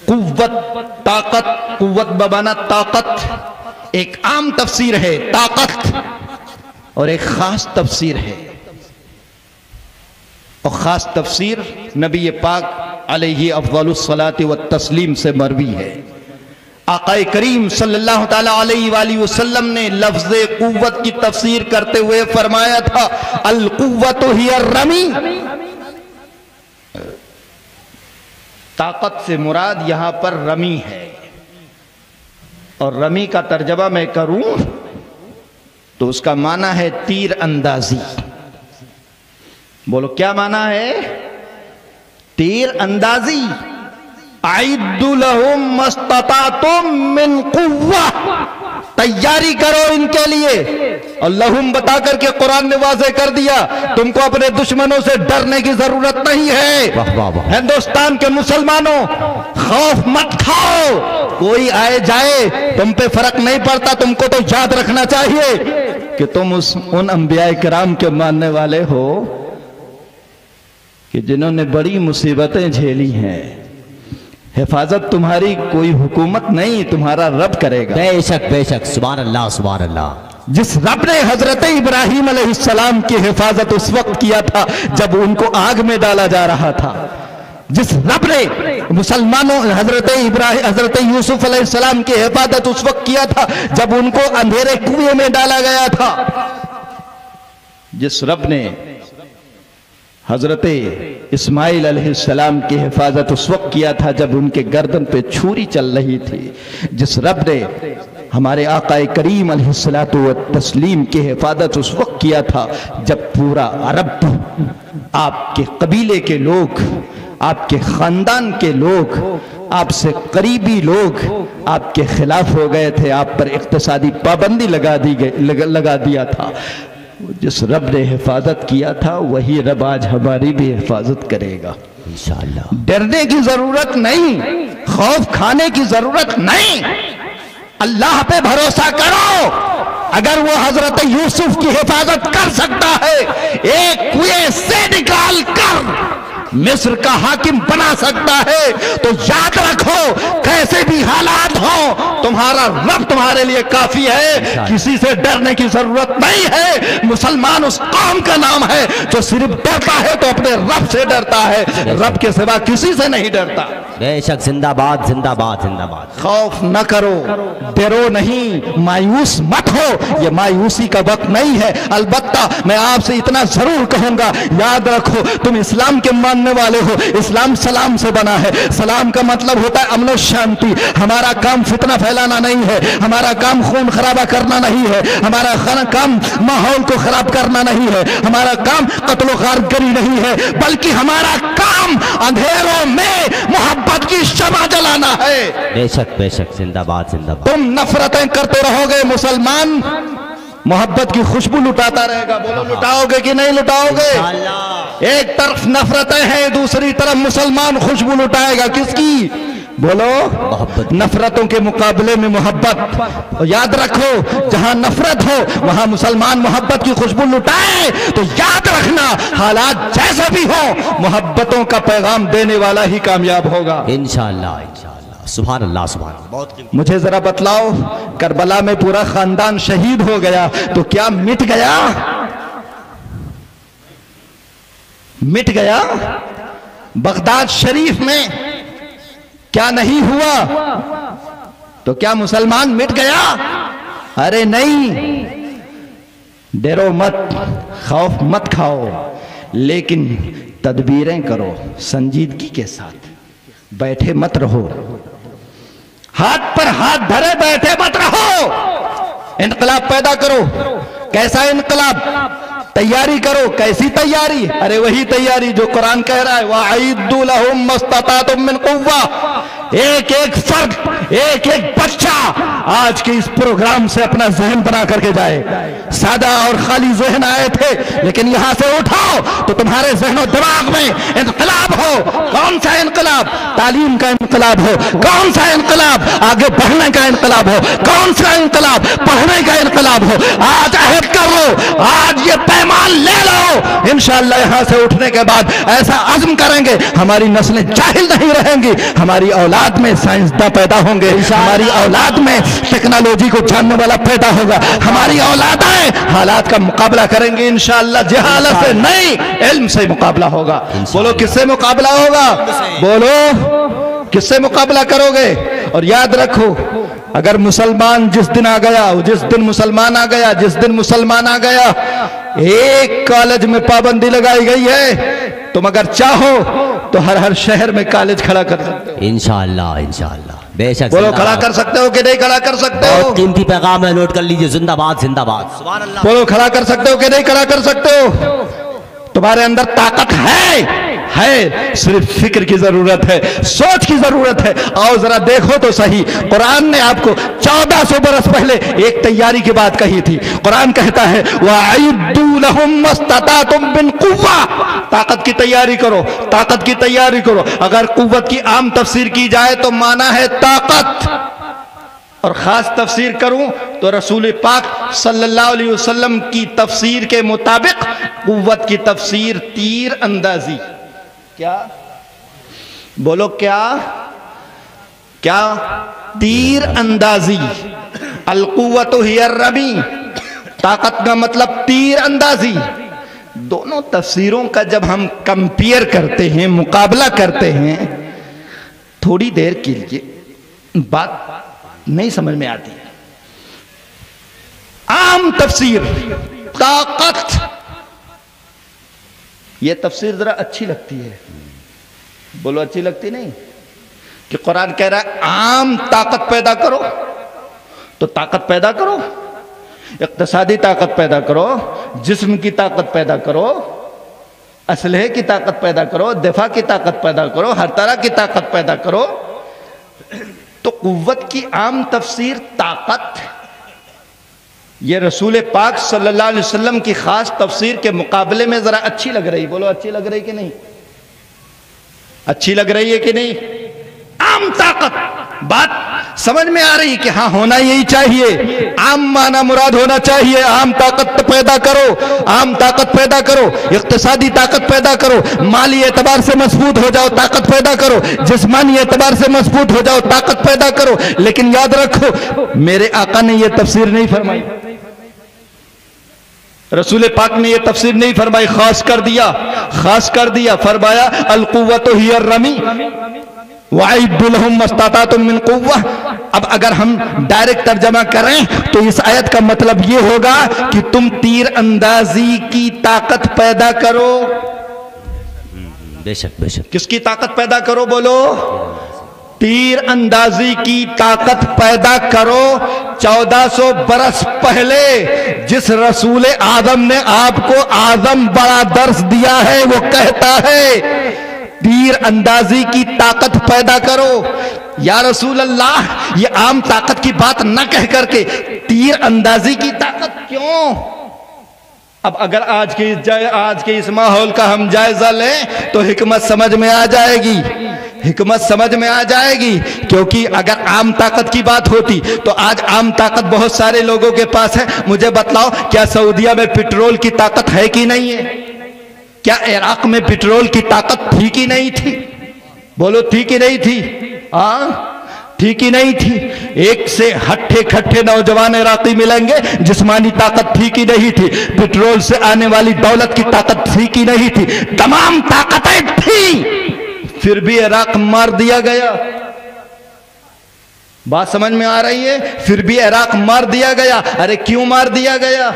قوت، طاقت، قوت بمانا طاقت، ایک عام تفسیر ہے طاقت، اور ایک خاص تفسیر ہے، اور خاص تفسیر نبی پاک علیہ افضل الصلاۃ والتسلیم سے مروی ہے۔ آقا کریم صلی اللہ تعالی علیہ وآلہ وسلم نے لفظ قوت کی تفسیر کرتے ہوئے فرمایا تھا، القوت ہی الرمی۔ طاقت سے مراد یہاں پر رمی ہے، اور رمی کا ترجمہ میں کروں تو اس کا معنی ہے تیر اندازی۔ بولو کیا معنی ہے؟ تیر اندازی۔ اعد لہم مستطعتم من قوہ، تیاری کرو ان کے لیے۔ اور لہم بتا کر کے قرآن نے واضح کر دیا، تم کو اپنے دشمنوں سے ڈرنے کی ضرورت نہیں ہے۔ ہندوستان کے مسلمانوں، خوف مت کھاؤ، کوئی آئے جائے تم پہ فرق نہیں پڑتا۔ تم کو تو یاد رکھنا چاہیے کہ تم ان انبیاء کرام کے ماننے والے ہو کہ جنہوں نے بڑی مصیبتیں جھیلی ہیں۔ حفاظت تمہاری کوئی حکومت نہیں، تمہارا رب کرے گا۔ بے شک بے شک، سبحان اللہ سبحان اللہ۔ جس رب نے حضرت ابراہیم علیہ السلام کی حفاظت اس وقت کیا تھا جب ان کو آگ میں ڈالا جا رہا تھا، جس رب نے مسلمانوں حضرت یوسف علیہ السلام کی حفاظت اس وقت کیا تھا جب ان کو اندھیرے کنویں میں ڈالا گیا تھا، جس رب نے حضرت اسماعیل علیہ السلام کی حفاظت اس وقت کیا تھا جب ان کے گردن پہ چھری چل رہی تھی، جس رب نے ہمارے آقا کریم علیہ الصلوۃ والتسلیم کی حفاظت اس وقت کیا تھا جب پورا عرب، آپ کے قبیلے کے لوگ، آپ کے خاندان کے لوگ، آپ سے قریبی لوگ آپ کے خلاف ہو گئے تھے، آپ پر اقتصادی پابندی لگا دیا تھا، جس رب نے حفاظت کیا تھا وہی رب آج ہماری بھی حفاظت کرے گا انشاءاللہ۔ ڈرنے کی ضرورت نہیں، خوف کھانے کی ضرورت نہیں، اللہ پہ بھروسہ کرو۔ اگر وہ حضرت یوسف کی حفاظت کر سکتا ہے، ایک کنویں سے نکال کر مصر کا حاکم بنا سکتا ہے، تو یاد رکھو کیسے بھی حالات ہوں تمہارا رب تمہارے لیے کافی ہے، کسی سے ڈرنے کی ضرورت نہیں ہے۔ مسلمان اس قوم کا نام ہے جو صرف ڈرتا ہے تو اپنے رب سے ڈرتا ہے، رب کے سوا کسی سے نہیں ڈرتا۔ بے شک، زندہ باد زندہ باد زندہ باد۔ خوف نہ کرو، ڈرو نہیں، مایوس مت ہو، یہ مایوسی کا وقت نہیں ہے۔ البتہ میں آپ سے اتنا ضرور کہوں گا، یاد رکھو تم اسلام کے ماننے والے ہو، اسلام سلام سے بنا ہے، سلام کا مطلب ہوتا ہے امن و شانتی۔ ہمارا کام فتنہ پھیلانا نہیں ہے، ہمارا کام خون خرابہ کرنا نہیں ہے، ہمارا کام ماحول کو خراب کرنا نہیں ہے، ہمارا کام قتل و غارت گری نہیں ہے، بلکہ ہمارا کام اندھیروں میں محبت کی شمع جلانا ہے۔ بے شک بے شک، زندہ باد زندہ باد۔ تم نفرتیں کرتے رہو گے، مسلمان محبت کی خوشبو لٹاتا رہے گا۔ بولو لٹاؤ گے کہ نہیں لٹاؤ گے؟ ایک طرف نفرتیں ہیں، دوسری طرف مسلمان خوشبو لٹائے گا، کس کی؟ بولو محبت، نفرتوں کے مقابلے میں محبت. اور یاد رکھو جہاں نفرت ہو وہاں مسلمان محبت کی خوشبو لٹائے. تو یاد رکھنا حالات جیسے بھی ہو محبتوں کا پیغام دینے والا ہی کامیاب ہوگا. انشاءاللہ انشاءاللہ. سبحان اللہ سبحان اللہ. بہت قیمتی. مجھے ذرا بتلاؤ کربلا میں پورا خاندان شہید ہو گیا تو کیا مٹ گیا؟ مٹ گیا؟ بغداد شریف میں کیا نہیں ہوا؟ تو کیا مسلمان مٹ گیا؟ ارے نہیں. ڈرو مت، خوف مت کھاؤ، لیکن تدبیریں کرو سنجیدگی کے ساتھ. بیٹھے مت رہو، ہاتھ پر ہاتھ دھرے بیٹھے مت رہو. انقلاب پیدا کرو. کیسا انقلاب؟ تیاری کرو. کیسی تیاری؟ ارے وہی تیاری جو قرآن کہہ رہا ہے وَأَعِدُّوا لَهُم مَّا اسْتَطَعْتُم مِّن قُوَّةٍ. ایک ایک فرد، ایک ایک بچہ آج کے اس پروگرام سے اپنا ذہن بنا کر کے جائے. سادہ اور خالی ذہن آئے تھے لیکن یہاں سے اٹھاؤ تو تمہارے ذہن و دماغ میں انقلاب ہو. کون سا انقلاب؟ تعلیم کا انقلاب ہو. کون سا انقلاب؟ آگے بڑھنے کا انقلاب ہو. کون سا انقلاب؟ پڑھنے کا انقلاب ہو. آج عہد کر لو، آج یہ پیمان لے لو. انشاءاللہ یہاں سے اٹھنے کے بعد ایسا عزم کریں گے ہماری نسلیں جاہل نہیں رہیں گی. ہماری اولاد میں سائنسداں پیدا ہوں گے. ہماری اولاد میں ٹیکنالوجی کو جاننے والا پیدا ہوگا. ہماری اولادیں حالات کا مقابلہ کریں گے انشاءاللہ. جہالت سے نہیں، علم سے مقابلہ ہوگا. بولو کس سے مقابلہ ہوگا؟ بولو کس سے مقابلہ کرو گے؟ اور یاد رکھو اگر مسلمان جس دن آ گیا، جس دن مسلمان آ گیا، جس دن مسلمان آ گیا، ایک کالج میں پابندی لگائی گئی ہے. تم اگر چاہو تو ہر شہر میں کالج کھڑا کر سکتے ہو. انشاءاللہ انشاءاللہ. بے شک. بولو کھڑا کر سکتے ہو کہ نہیں کھڑا کر سکتے ہو؟ بہت قیمتی پیغام ہے، نوٹ کر لیجئے. زندہ باد زندہ باد. سبحان اللہ. بولو کھڑا کر سکتے ہو کہ نہیں کھڑا کر سکتے ہو؟ تمہارے اندر طاقت ہے، صرف فکر کی ضرورت ہے، سوچ کی ضرورت ہے. آؤ ذرا دیکھو تو صحیح. قرآن نے آپ کو 1400 برس پہلے ایک تیاری کی بات کہی تھی. قرآن کہتا ہے وَأَعِدُّوا لَهُم مَّا اسْتَطَعْتُم مِّن قُوَّةٍ. طاقت کی تیاری کرو، طاقت کی تیاری کرو. اگر قوت کی عام تفسیر کی جائے تو معنی ہے طاقت، اور خاص تفسیر کروں تو رسول پاک صلی اللہ علیہ وسلم کی تفسیر کے مطابق قوت کی تفسیر تیر اندازی. کیا؟ بولو کیا؟ کیا؟ تیر اندازی. القوت ہی الرمی. طاقت کا مطلب تیر اندازی. دونوں تفسیروں کا جب ہم کمپیئر کرتے ہیں، مقابلہ کرتے ہیں، تھوڑی دیر کے لیے بات نہیں سمجھ میں آتی. عام تفسیر طاقت، یہ تفسیر ذرا اچھی لگتی ہے. بولو اچھی لگتی نہیں؟ کہ قرآن کہہ رہا ہے عام طاقت پیدا کرو تو طاقت پیدا کرو، اقتصادی طاقت پیدا کرو، جسم کی طاقت پیدا کرو، اسلحے کی طاقت پیدا کرو، دفاع کی طاقت پیدا کرو، ہر طرح کی طاقت پیدا کرو. تو قوت کی عام تفسیر طاقت. یہ رسول پاک صلی اللہ علیہ وسلم کی خاص تفسیر کے مقابلے میں ذرا اچھی لگ رہی. بولو اچھی لگ رہی کہ نہیں؟ اچھی لگ رہی ہے کہ نہیں؟ عام طاقت. بات سمجھ میں آ رہی کہ ہاں ہونا یہی چاہیے. عام معنی مراد ہونا چاہیے. عام طاقت پیدا کرو، عام طاقت پیدا کرو، اقتصادی طاقت پیدا کرو، مالی اعتبار سے مضبوط ہو جاؤ، طاقت پیدا کرو، جسمانی اعتبار سے مضبوط ہو جاؤ، طاقت پیدا کرو. لیکن یاد رکھو میرے آقا نے یہ تفسیر نہیں فرمائی، رسول پاک نے یہ تفسیر نہیں فرمائی. خاص کر دیا فرمایا القوت ہی الرمی وَأَعِدُّوا لَهُم مَّا اسْتَطَعْتُم مِّن قُوَّةٍ. اب اگر ہم ڈائریکٹ ترجمہ کریں تو اس آیت کا مطلب یہ ہوگا کہ تم تیر اندازی کی طاقت پیدا کرو. بے شک بے شک. کس کی طاقت پیدا کرو؟ بولو تیر اندازی کی طاقت پیدا کرو. 1400 برس پہلے جس رسول آدم نے آپ کو اعظم بڑا درس دیا ہے وہ کہتا ہے تیر اندازی کی طاقت پیدا کرو. یا رسول اللہ یہ عام طاقت کی بات نہ کہہ کر کے تیر اندازی کی طاقت کیوں؟ اب اگر آج کے اس ماحول کا ہم جائزہ لیں تو حکمت سمجھ میں آ جائے گی. حکمت سمجھ میں آ جائے گی، کیونکہ اگر عام طاقت کی بات ہوتی تو آج عام طاقت بہت سارے لوگوں کے پاس ہے۔ مجھے بتلاؤ کیا سعودیہ میں پیٹرول کی طاقت ہے کہ نہیں ہے؟ کیا عراق میں پیٹرول کی طاقت تھی کہ نہیں تھی؟ بولو تھی کہ نہیں تھی؟ ہاں تھی کہ نہیں تھی؟ ایک سے ہٹھے کھٹھے نوجوان عراقی ملیں گے، جسمانی طاقت تھی کہ نہیں تھی؟ پیٹرول سے آنے والی دولت کی طاقت تھی کہ نہیں تھی؟ تمام طاقتیں تھی، پھر بھی عراق مار دیا گیا۔ بات سمجھ میں آ رہی ہے؟ پھر بھی عراق مار دیا گیا۔ ارے کیوں مار دیا گیا؟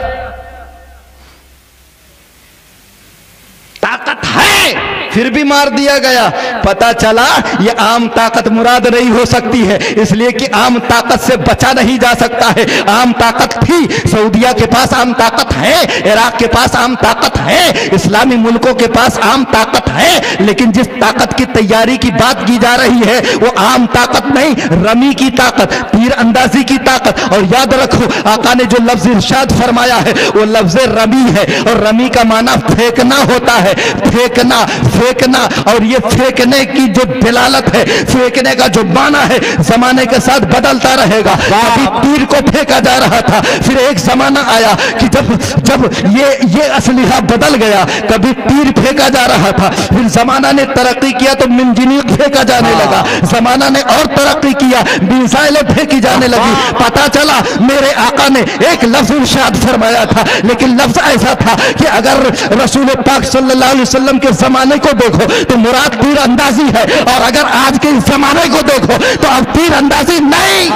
طاقت ہے پھر بھی مار دیا گیا۔ پتا چلا یہ عام طاقت مراد نہیں ہو سکتی ہے، اس لیے کہ عام طاقت سے بچا نہیں جا سکتا ہے۔ عام طاقت تھی، سعودیہ کے پاس عام طاقت ہے، عراق کے پاس عام طاقت ہے، اسلامی ملکوں کے پاس عام طاقت ہے، لیکن جس طاقت کی تیاری کی بات کی جا رہی ہے وہ عام طاقت نہیں، رمی کی طاقت، تیر اندازی کی طاقت۔ اور یاد رکھو آقا نے جو لفظ ارشاد فرمایا ہے وہ لفظ رمی ہے، اور رمی کا معنی پھینکنا ہوتا ہے، پھینکنا پھینکنا۔ اور یہ پھینکنے کی جو دلالت ہے، پھینکنے کا جو معنی ہے زمانے کے ساتھ بدلتا رہے گا۔ ابھی تیر کو پھینکا جا رہا تھا، پھر ایک زمانہ آیا کہ جب یہ اسلحہ بدل گیا، کبھی تیر پھینکا جا رہا تھا، پھر زمانہ نے ترقی کیا تو منجنیق پھینکا جانے لگا، زمانہ نے اور ترقی کیا، میزائلیں پھینکی جانے لگی۔ پتا چلا میرے آقا نے ایک لفظ ارشاد فرمایا تھا، لیکن لفظ ایسا تھا کہ اگر رسول پاک صلی اللہ علیہ وسلم کے زمانے کو دیکھو تو مراد تیر اندازی ہے، اور اگر آج کے زمانے کو دیکھو تو اب تیر اندازی نہیں،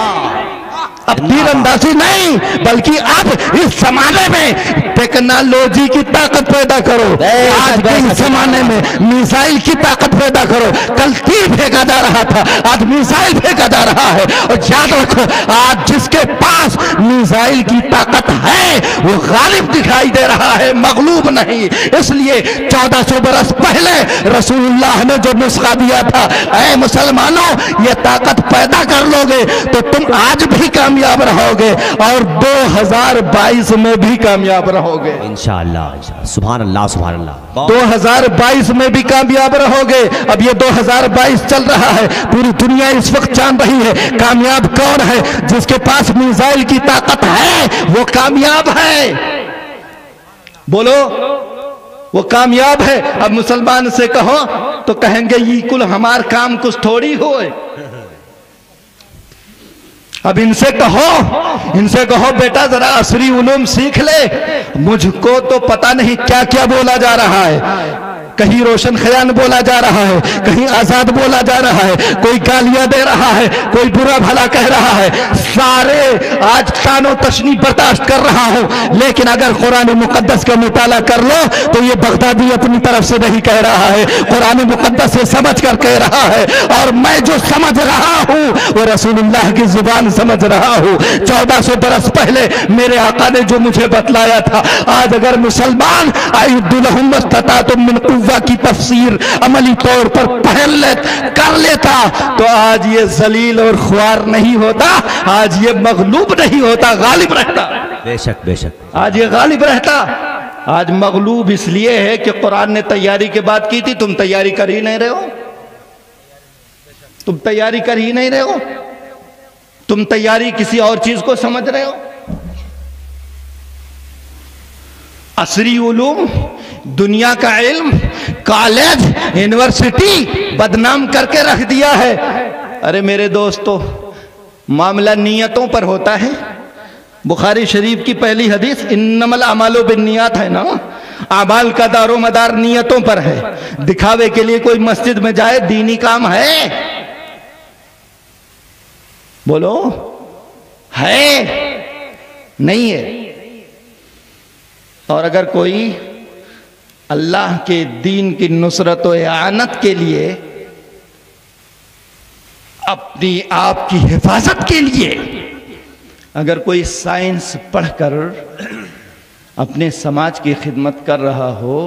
اب تیر اندازی نہیں، بلکہ اب اس زمانے میں ٹیکنالوجی کی طاقت پیدا کرو، آج کے زمانے میں میزائل کی طاقت پیدا کرو۔ کل تیر پھینکا جا رہا تھا، آج میزائل پھینکا جا رہا ہے۔ اور یاد رکھو آج جس کے پاس میزائل کی طاقت ہے وہ غالب دکھائی دے رہا ہے، مغلوب نہیں۔ اس لیے 1400 برس پہلے رسول اللہ نے جو نسخہ دیا تھا، اے مسلمانوں یہ طاقت پیدا کر لو گے تو تم آج بھی کامیاب رہو گے اور 2022 میں بھی کامیاب رہو گے انشاءاللہ۔ سبحان اللہ سبحان اللہ۔ 2022 میں بھی کامیاب رہو گے۔ اب یہ 2022 چل رہا ہے، پوری دنیا اس وقت جان رہی ہے کامیاب کون ہے؟ جس کے پاس میزائل کی طاقت ہے وہ کامیاب ہے۔ بولو وہ کامیاب ہے۔ اب مسلمان سے کہو تو کہیں گے یہ کل ہمار کام کچھ تھوڑی ہوئے۔ اب ان سے کہو بیٹا ذرا عصری علوم سیکھ لے۔ مجھ کو تو پتہ نہیں کیا کیا بولا جا رہا ہے، کہیں روشن خیال بولا جا رہا ہے، کہیں آزاد بولا جا رہا ہے، کوئی گالیاں دے رہا ہے، کوئی برا بھلا کہہ رہا ہے، سارے آج تان و تشنی برداشت کر رہا ہوں، لیکن اگر قرآن مقدس کا مطالعہ کر لو تو یہ بغدادی اپنی طرف سے نہیں کہہ رہا ہے، قرآن مقدس سے سمجھ کر کہہ رہا ہے، اور میں جو سمجھ رہا ہوں وہ رسول اللہ کی زبان سمجھ رہا ہوں۔ 1400 برس پہلے میرے آقا نے جو مجھے بتلایا تھا، آج اگر مسلمان اعدوا لہم ما استطعتم من قوۃ کی تفسیر عملی طور پر کر لیتا تو آج یہ ذلیل اور خوار نہیں ہوتا، آج یہ مغلوب نہیں ہوتا، غالب رہتا۔ بے شک بے شک، آج یہ غالب رہتا۔ آج مغلوب اس لیے ہے کہ قرآن نے تیاری کے بات کی تھی، تم تیاری کر ہی نہیں رہے ہو، تم تیاری کر ہی نہیں رہے ہو، تم تیاری کسی اور چیز کو سمجھ رہے ہو۔ عصری علوم، دنیا کا علم، کالج، یونیورسٹی بدنام کر کے رکھ دیا ہے۔ ارے میرے دوستو معاملہ نیتوں پر ہوتا ہے۔ بخاری شریف کی پہلی حدیث انما الاعمال بالنیات ہے نا، اعمال کا دار و مدار نیتوں پر ہے۔ دکھاوے کے لیے کوئی مسجد میں جائے دینی کام ہے؟ بولو ہے؟ نہیں ہے۔ اور اگر کوئی اللہ کے دین کی نصرت و اعانت کے لیے، اپنی آپ کی حفاظت کے لیے اگر کوئی سائنس پڑھ کر اپنے سماج کی خدمت کر رہا ہو،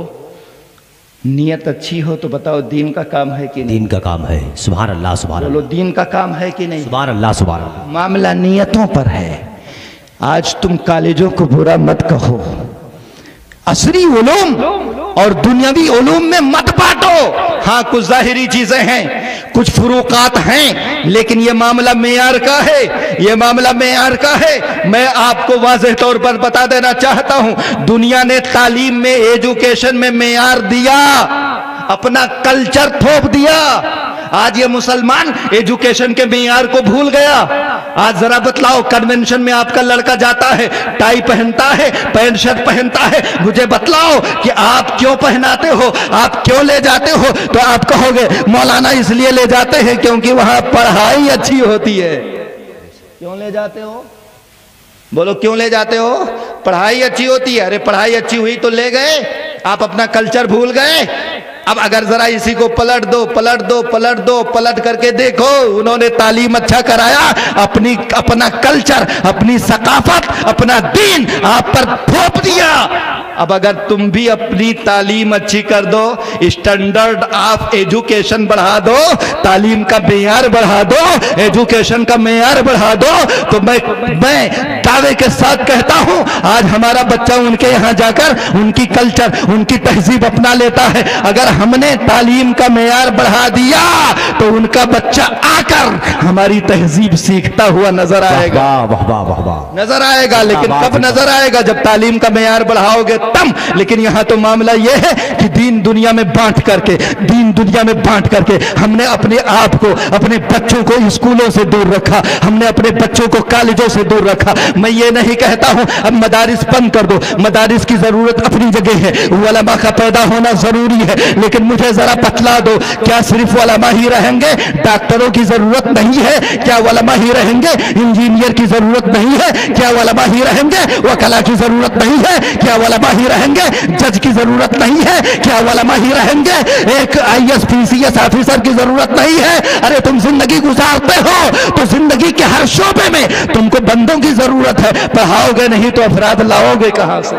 نیت اچھی ہو تو بتاؤ دین کا کام ہے کہ نہیں؟ دین کا کام ہے۔ سبحان اللہ سبحان اللہ۔ بولو دین کا کام ہے کہ نہیں؟ سبحان اللہ سبحان اللہ۔ معاملہ نیتوں پر ہے۔ آج تم کالجوں کو برا مت کہو، عصری علوم اور دنیاوی علوم میں مت بانٹو. ہاں کچھ ظاہری چیزیں ہیں, کچھ فروقات ہیں, لیکن یہ معاملہ معیار کا ہے, یہ معاملہ معیار کا ہے. میں آپ کو واضح طور پر بتا دینا چاہتا ہوں, دنیا نے تعلیم میں, ایجوکیشن میں معیار دیا, اپنا کلچر تھوپ دیا. آج یہ مسلمان ایجوکیشن کے معیار کو بھول گیا. آج ذرا بتلاؤ, کنونشن میں آپ کا لڑکا جاتا ہے, ٹائی پہنتا ہے, پینٹ شرٹ پہنتا ہے, مجھے بتلاؤ کہ آپ کیوں پہناتے ہو, آپ کیوں لے جاتے ہو؟ تو آپ کہو گے مولانا اس لیے لے جاتے ہیں کیونکہ وہاں پڑھائی اچھی ہوتی ہے. کیوں لے جاتے ہو؟ بولو کیوں لے جاتے ہو؟ پڑھائی اچھی ہوتی ہے. ارے پڑھائی اچھی ہوئی تو لے گئے, آپ اپنا کلچر بھول گئے. اب اگر ذرا اسی کو پلٹ دو, پلٹ کر کے دیکھو, انہوں نے تعلیم اچھا کرایا, اپنا کلچر, اپنی ثقافت, اپنا دین آپ پر تھوپ دیا. اب اگر تم بھی اپنی تعلیم اچھی کر دو, اسٹینڈرڈ آف ایجوکیشن بڑھا دو, تعلیم کا معیار بڑھا دو, ایجوکیشن کا معیار بڑھا دو, تو میں دعوے کے ساتھ کہتا ہوں آج ہمارا بچہ ان کے یہاں جا کر ان کی کلچر, ان کی تہذیب اپنا لیتا ہے. اگر ہم نے تعلیم کا معیار بڑھا دیا تو ان کا بچہ آ کر ہماری تہذیب سیکھتا ہوا نظر آئے گا. نظر آئے گا, لیکن کب نظر آئے گا؟ جب تعلیم کا معیار بڑھاؤ گے تم. لیکن یہاں تو معاملہ یہ ہے کہ دین دنیا میں بانٹ کر کے ہم نے اپنے آپ کو, اپنے بچوں کو اسکولوں سے دور رکھا, ہم نے اپنے بچوں کو کالجوں سے دور رکھا. میں یہ نہیں کہتا ہوں اب مدارس بند کر دو, مدارس کی ضرورت اپنی جگہ ہے, علماء کا پیدا ہونا ضروری ہے, لیکن مجھے ذرا بتلا دو, کیا صرف علماء ہی رہیں گے؟ ڈاکٹروں کی ضرورت نہیں ہے؟ کیا علماء ہی رہیں گے؟ انجینئر کی ضرورت نہیں ہے؟ کیا علماء ہی رہیں گے؟ وکلا کی ضرورت نہیں ہے؟ کیا علماء ہی رہیں گے؟ جج کی ضرورت نہیں ہے؟ کیا علماء ہی رہیں گے؟ ایک IAS PCS آفیسر کی ضرورت نہیں ہے؟ ارے تم زندگی گزارتے ہو تو زندگی کے ہر شعبے میں تم کو بندوں کی ضرورت ہے. پڑھاؤ گے نہیں تو افراد لاؤ گے کہاں سے؟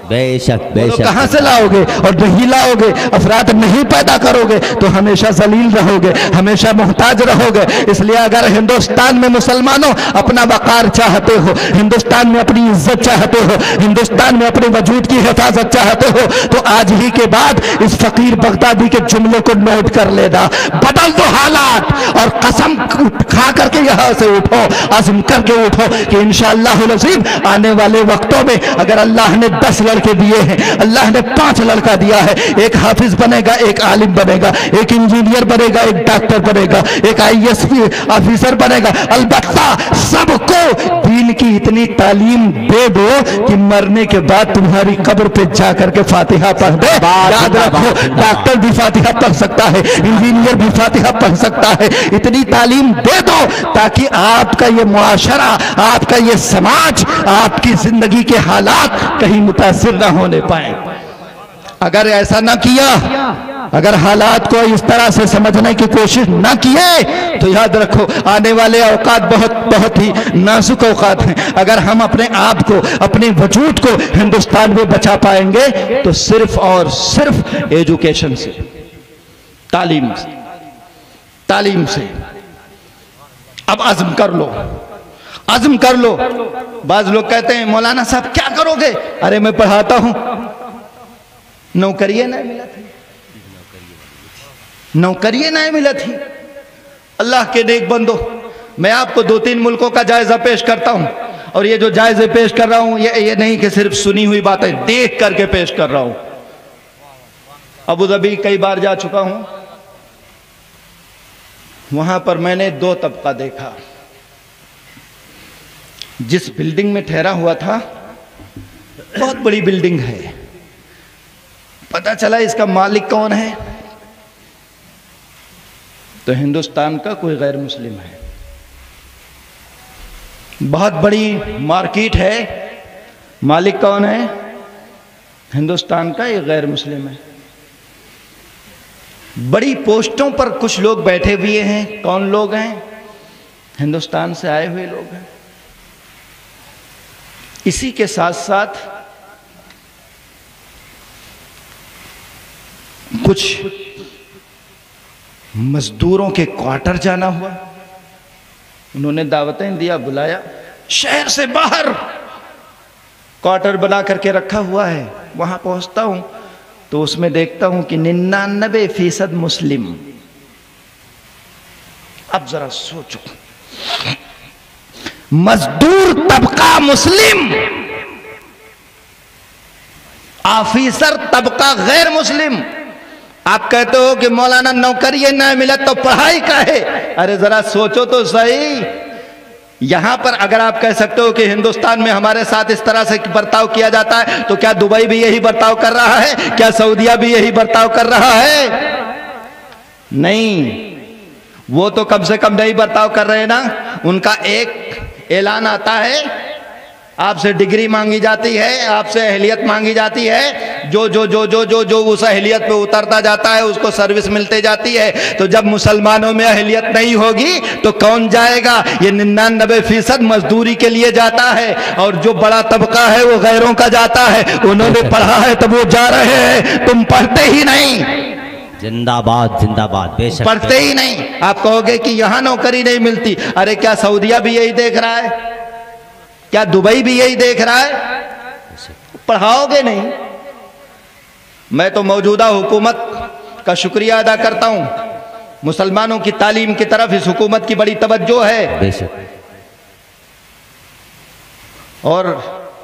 بے شک بے شک کہاں سے لاؤ گے؟ اور نہیں لاؤ گے, افراد نہیں پیدا کرو گے تو ہمیشہ ذلیل رہو گے, ہمیشہ محتاج رہو گے. اس لیے اگر ہندوستان میں مسلمانوں اپنا وقار چاہتے ہو, ہندوستان میں اپنی عزت چاہتے ہو, ہندوستان میں اپنے وجود کی حفاظت چاہتے ہو, تو آج ہی کے بعد اس فقیر بغدادی کے جملے کو نوٹ کر لینا, بدل دو حالات اور قسم کھا کر کے یہاں سے اٹھو, عزم کر کے اٹھو کہ انشاءاللہ العظیم آنے والے وقتوں میں اگر اللہ نے 10 لڑکے دیے ہیں, اللہ نے 5 لڑکا دیا ہے, ایک حافظ بنے گا, ایک عالم بنے گا, ایک انجینئر بنے گا, ایک ڈاکٹر بنے گا, ایک IAS آفیسر بنے گا. البتہ سب کو دین کی اتنی تعلیم دے دو کہ مرنے کے بعد تمہاری قبر پہ جا کر کے فاتحہ پڑھ دے. یاد رکھو, ڈاکٹر بھی فاتحہ پڑھ سکتا ہے, انجینئر بھی فاتحہ پڑھ سکتا ہے. اتنی تعلیم دے دو تاکہ آپ کا یہ معاشرہ, آپ کا یہ سماج, آپ کی زندگی کے حالات کہیں متاثر نہ ہونے پائیں. اگر ایسا نہ کیا, اگر حالات کو اس طرح سے سمجھنے کی کوشش نہ کیے تو یاد رکھو آنے والے اوقات بہت ہی نازک اوقات ہیں. اگر ہم اپنے آپ کو, اپنے وجود کو ہندوستان میں بچا پائیں گے تو صرف اور صرف ایجوکیشن سے, تعلیم سے. اب عزم کر لو. بعض لوگ کہتے ہیں مولانا صاحب کیا کرو گے؟ ارے میں پڑھاتا ہوں. نوکریے نہیں ملا تھی. اللہ کے نیک بندو, میں آپ کو 2-3 ملکوں کا جائزہ پیش کرتا ہوں, اور یہ جو جائزے پیش کر رہا ہوں یہ نہیں کہ صرف سنی ہوئی باتیں, دیکھ کر کے پیش کر رہا ہوں. ابو ظبی کئی بار جا چکا ہوں, وہاں پر میں نے 2 طبقہ دیکھا. جس بلڈنگ میں ٹھہرا ہوا تھا بہت بڑی بلڈنگ ہے, پتہ چلا اس کا مالک کون ہے تو ہندوستان کا کوئی غیر مسلم ہے. بہت بڑی مارکیٹ ہے, مالک کون ہے؟ ہندوستان کا ایک غیر مسلم ہے. بڑی پوسٹوں پر کچھ لوگ بیٹھے ہوئے ہیں. کون لوگ ہیں؟ ہندوستان سے آئے ہوئے لوگ ہیں. اسی کے ساتھ ساتھ کچھ مزدوروں کے کوارٹر جانا ہوا, انہوں نے دعوتیں دیا, بلایا, شہر سے باہر کوارٹر بنا کر کے رکھا ہوا ہے. وہاں پہنچتا ہوں, تو اس میں دیکھتا ہوں کہ 99% مسلم. اب ذرا سوچو، مزدور طبقہ مسلم، آفیسر طبقہ غیر مسلم. آپ کہتے ہو کہ مولانا نوکری نہ ملے تو پڑھائی کا ہے. ارے ذرا سوچو تو صحیح. یہاں پر اگر آپ کہہ سکتے ہو کہ ہندوستان میں ہمارے ساتھ اس طرح سے برتاؤ کیا جاتا ہے تو کیا دبئی بھی یہی برتاؤ کر رہا ہے؟ کیا سعودیہ بھی یہی برتاؤ کر رہا ہے؟ نہیں، وہ تو کم سے کم نہیں برتاؤ کر رہے نا. ان کا ایک اعلان آتا ہے، آپ سے ڈگری مانگی جاتی ہے، آپ سے اہلیت مانگی جاتی ہے، جو جو جو جو جو جو اس اہلیت پہ اترتا جاتا ہے اس کو سروس ملتے جاتی ہے. تو جب مسلمانوں میں اہلیت نہیں ہوگی تو کون جائے گا؟ یہ 99% مزدوری کے لیے جاتا ہے، اور جو بڑا طبقہ ہے وہ غیروں کا جاتا ہے. انہوں نے پڑھا ہے تو وہ جا رہے ہیں، تم پڑھتے ہی نہیں. زندہ باد زندہ باد. بے شک پڑھتے ہی نہیں. آپ کہو گے کہ یہاں نوکری نہیں ملتی. ارے کیا سعودیہ بھی یہی دیکھ رہا ہے؟ کیا دبئی بھی یہی دیکھ رہا ہے؟ پڑھاؤ گے نہیں. میں تو موجودہ حکومت کا شکریہ ادا کرتا ہوں. مسلمانوں کی تعلیم کی طرف اس حکومت کی بڑی توجہ ہے، بے شک. اور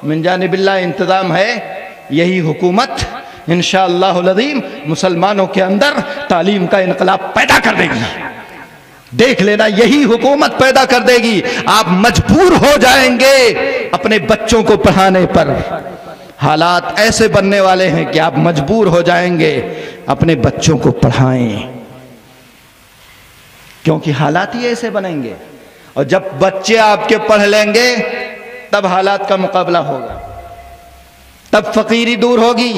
من جانب اللہ انتظام ہے. یہی حکومت انشاءاللہ العظیم مسلمانوں کے اندر تعلیم کا انقلاب پیدا کر دے گی. دیکھ لینا، یہی حکومت پیدا کر دے گی. آپ مجبور ہو جائیں گے اپنے بچوں کو پڑھانے پر. حالات ایسے بننے والے ہیں کہ آپ مجبور ہو جائیں گے اپنے بچوں کو پڑھائیں، کیونکہ حالات ہی ایسے بنیں گے. اور جب بچے آپ کے پڑھ لیں گے تب حالات کا مقابلہ ہوگا، تب فقیری دور ہوگی.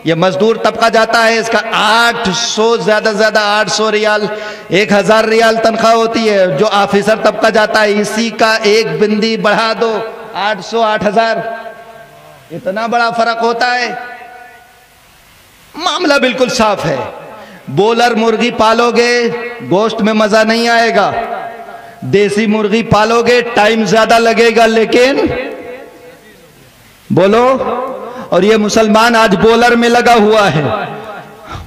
یہ مزدور طبقہ جاتا ہے، اس کا 800 زیادہ 800 ریال 1000 ریال تنخواہ ہوتی ہے. جو آفیسر طبقہ جاتا ہے اسی کا ایک بندی بڑھا دو 800 8000. اتنا بڑا فرق ہوتا ہے. معاملہ بالکل صاف ہے. بولر مرغی پالو گے گوشت میں مزہ نہیں آئے گا. دیسی مرغی پالو گے ٹائم زیادہ لگے گا لیکن بولو. اور یہ مسلمان آج بولر میں لگا ہوا ہے،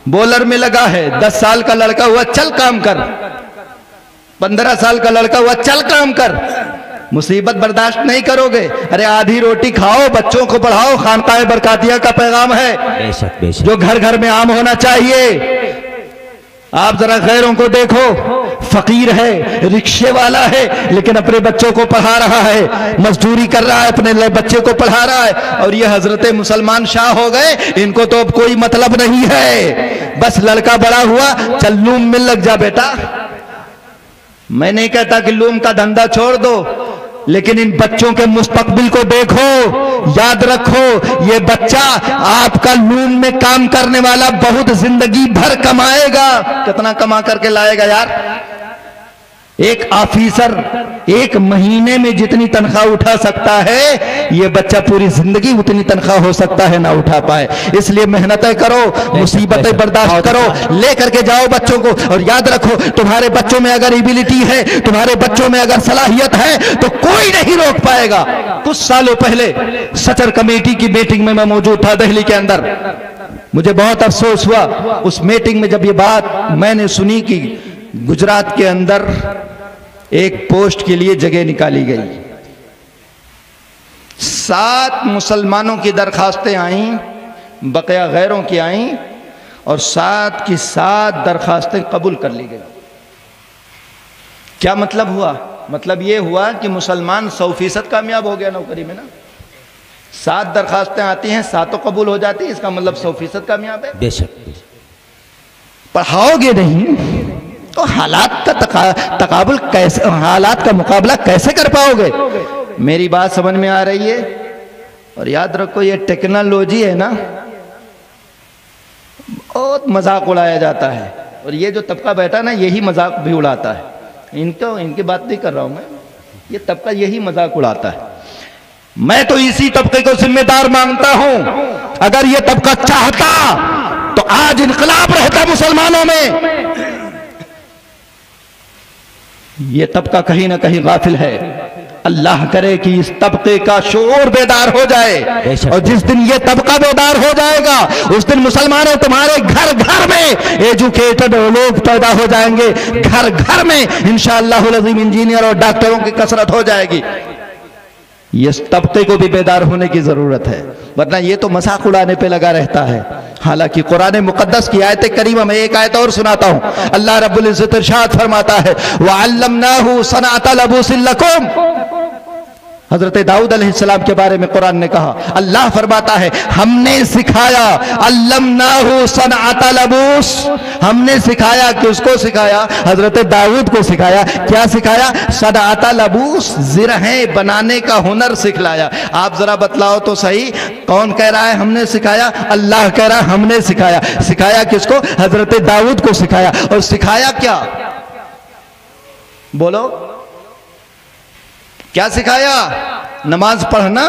بولر میں لگا ہے. 10 سال کا لڑکا ہوا چل کام کر، 15 سال کا لڑکا ہوا چل کام کر. مصیبت برداشت نہیں کرو گے. ارے آدھی روٹی کھاؤ، بچوں کو پڑھاؤ. خانقاہ برکاتیہ کا پیغام ہے بے شک بے شک. جو گھر گھر میں عام ہونا چاہیے. آپ ذرا غیروں کو دیکھو، فقیر ہے، رکشے والا ہے، لیکن اپنے بچوں کو پڑھا رہا ہے، مزدوری کر رہا ہے، اپنے بچے کو پڑھا رہا ہے. اور یہ حضرت مسلمان شاہ ہو گئے، ان کو تو اب کوئی مطلب نہیں ہے. بس لڑکا بڑا ہوا، چل لوم میں لگ جا بیٹا. میں نہیں کہتا کہ لوم کا دھندا چھوڑ دو، لیکن ان بچوں کے مستقبل کو دیکھو. یاد رکھو یہ بچہ آپ کا لون میں کام کرنے والا بہت زندگی بھر کمائے گا. کتنا کما کر کے لائے گا یار؟ ایک آفیسر ایک مہینے میں جتنی تنخواہ اٹھا سکتا ہے یہ بچہ پوری زندگی اتنی تنخواہ ہو سکتا ہے نہ اٹھا پائے. اس لیے محنتیں کرو، مصیبتیں برداشت کرو، لے کر کے جاؤ بچوں کو. اور یاد رکھو تمہارے بچوں میں اگر ایبیلٹی ہے، تمہارے بچوں میں اگر صلاحیت ہے تو کوئی نہیں روک پائے گا. کچھ سالوں پہلے سچر کمیٹی کی میٹنگ میں موجود تھا دہلی کے اندر. مجھے بہت افسوس ہوا اس میٹنگ میں جب یہ بات میں نے سنی کہ گجرات کے اندر ایک پوسٹ کے لیے جگہ نکالی گئی. 7 مسلمانوں کی درخواستیں آئیں، بقیہ غیروں کی آئیں، اور 7 کی 7 درخواستیں قبول کر لی گئی. کیا مطلب ہوا؟ مطلب یہ ہوا کہ مسلمان 100% کامیاب ہو گیا نوکری میں نا. 7 درخواستیں آتی ہیں، 7 قبول ہو جاتی ہیں، اس کا مطلب 100% کامیاب ہے. بے شک. پڑھاؤ گے نہیں تو حالات کا تقابل کیسے، حالات کا مقابلہ کیسے کر پاؤ گے؟ میری بات سمجھ میں آ رہی ہے؟ اور یاد رکھو یہ ٹیکنالوجی ہے نا، بہت مذاق اڑایا جاتا ہے. اور یہ جو طبقہ بیٹھا نا یہی مذاق بھی اڑاتا ہے. ان کی بات نہیں کر رہا ہوں میں، یہ طبقہ یہی مذاق اڑاتا ہے. میں تو اسی طبقے کو ذمہ دار مانگتا ہوں. اگر یہ طبقہ چاہتا تو آج انقلاب رہتا مسلمانوں میں. یہ طبقہ کہیں نہ کہیں غافل ہے. اللہ کرے کہ اس طبقے کا شعور بیدار ہو جائے، اور جس دن یہ طبقہ بیدار ہو جائے گا اس دن مسلمانوں تمہارے گھر گھر میں ایجوکیٹڈ لوگ پیدا ہو جائیں گے، گھر گھر میں انشاءاللہ العظیم انجینئر اور ڈاکٹروں کی کثرت ہو جائے گی۔ اس طبقے کو بھی بیدار ہونے کی ضرورت ہے، ورنہ یہ تو مذاق اڑانے پہ لگا رہتا ہے۔ حالانکہ قرآن مقدس کی آیت کریمہ میں ایک آیت اور سناتا ہوں، اللہ رب العزت ارشاد فرماتا ہے وَعَلَّمْنَاهُ صَنْعَةَ لَبُوسٍ لَكُمْ۔ حضرت داؤد علیہ السلام کے بارے میں قرآن نے کہا، اللہ فرماتا ہے ہم نے سکھایا، علمناہ صنعۃ لبوس، ہم نے سکھایا، کس کو سکھایا؟ حضرت داؤد کو سکھایا۔ کیا سکھایا؟ صنعۃ لبوس، زرہیں بنانے کا ہنر سکھلایا۔ آپ ذرا بتلاؤ تو صحیح، کون کہہ رہا ہے ہم نے سکھایا؟ اللہ کہہ رہا ہے ہم نے سکھایا۔ سکھایا کس کو؟ حضرت داؤد کو سکھایا۔ اور سکھایا کیا؟ بولو کیا سکھایا؟ نماز پڑھنا؟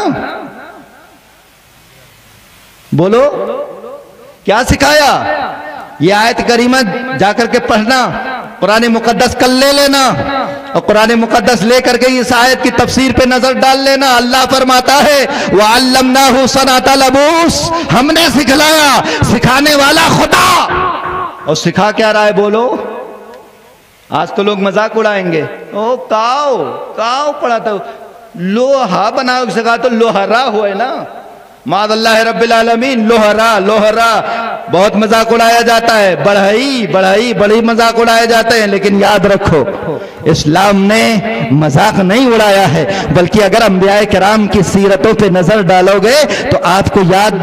بولو کیا سکھایا؟ یہ آیت کریمہ جا کر کے پڑھنا، قرآن مقدس کل لے لینا اور قرآن مقدس لے کر کے اس آیت کی تفسیر پہ نظر ڈال لینا۔ اللہ فرماتا ہے وَعَلَّمْنَاهُ صَنْعَةَ لَبُوس، ہم نے سکھلایا، سکھانے والا خدا۔ اور سکھا کیا رہا ہے؟ بولو۔ آج تو لوگ مذاق اڑائیں گے، او کاؤ پڑھاتا ہو، لوہا بناؤ سکھا تو لوہرا ہوئے نا، معاذ اللہ رب العالمین، لوہرا بہت مذاق اڑایا جاتا ہے، بڑی مذاق اڑائے جاتے ہیں۔ لیکن یاد رکھو اسلام نے مذاق نہیں اڑایا ہے، بلکہ اگر انبیاء کرام کی سیرتوں پہ نظر ڈالو گے تو آپ کو یاد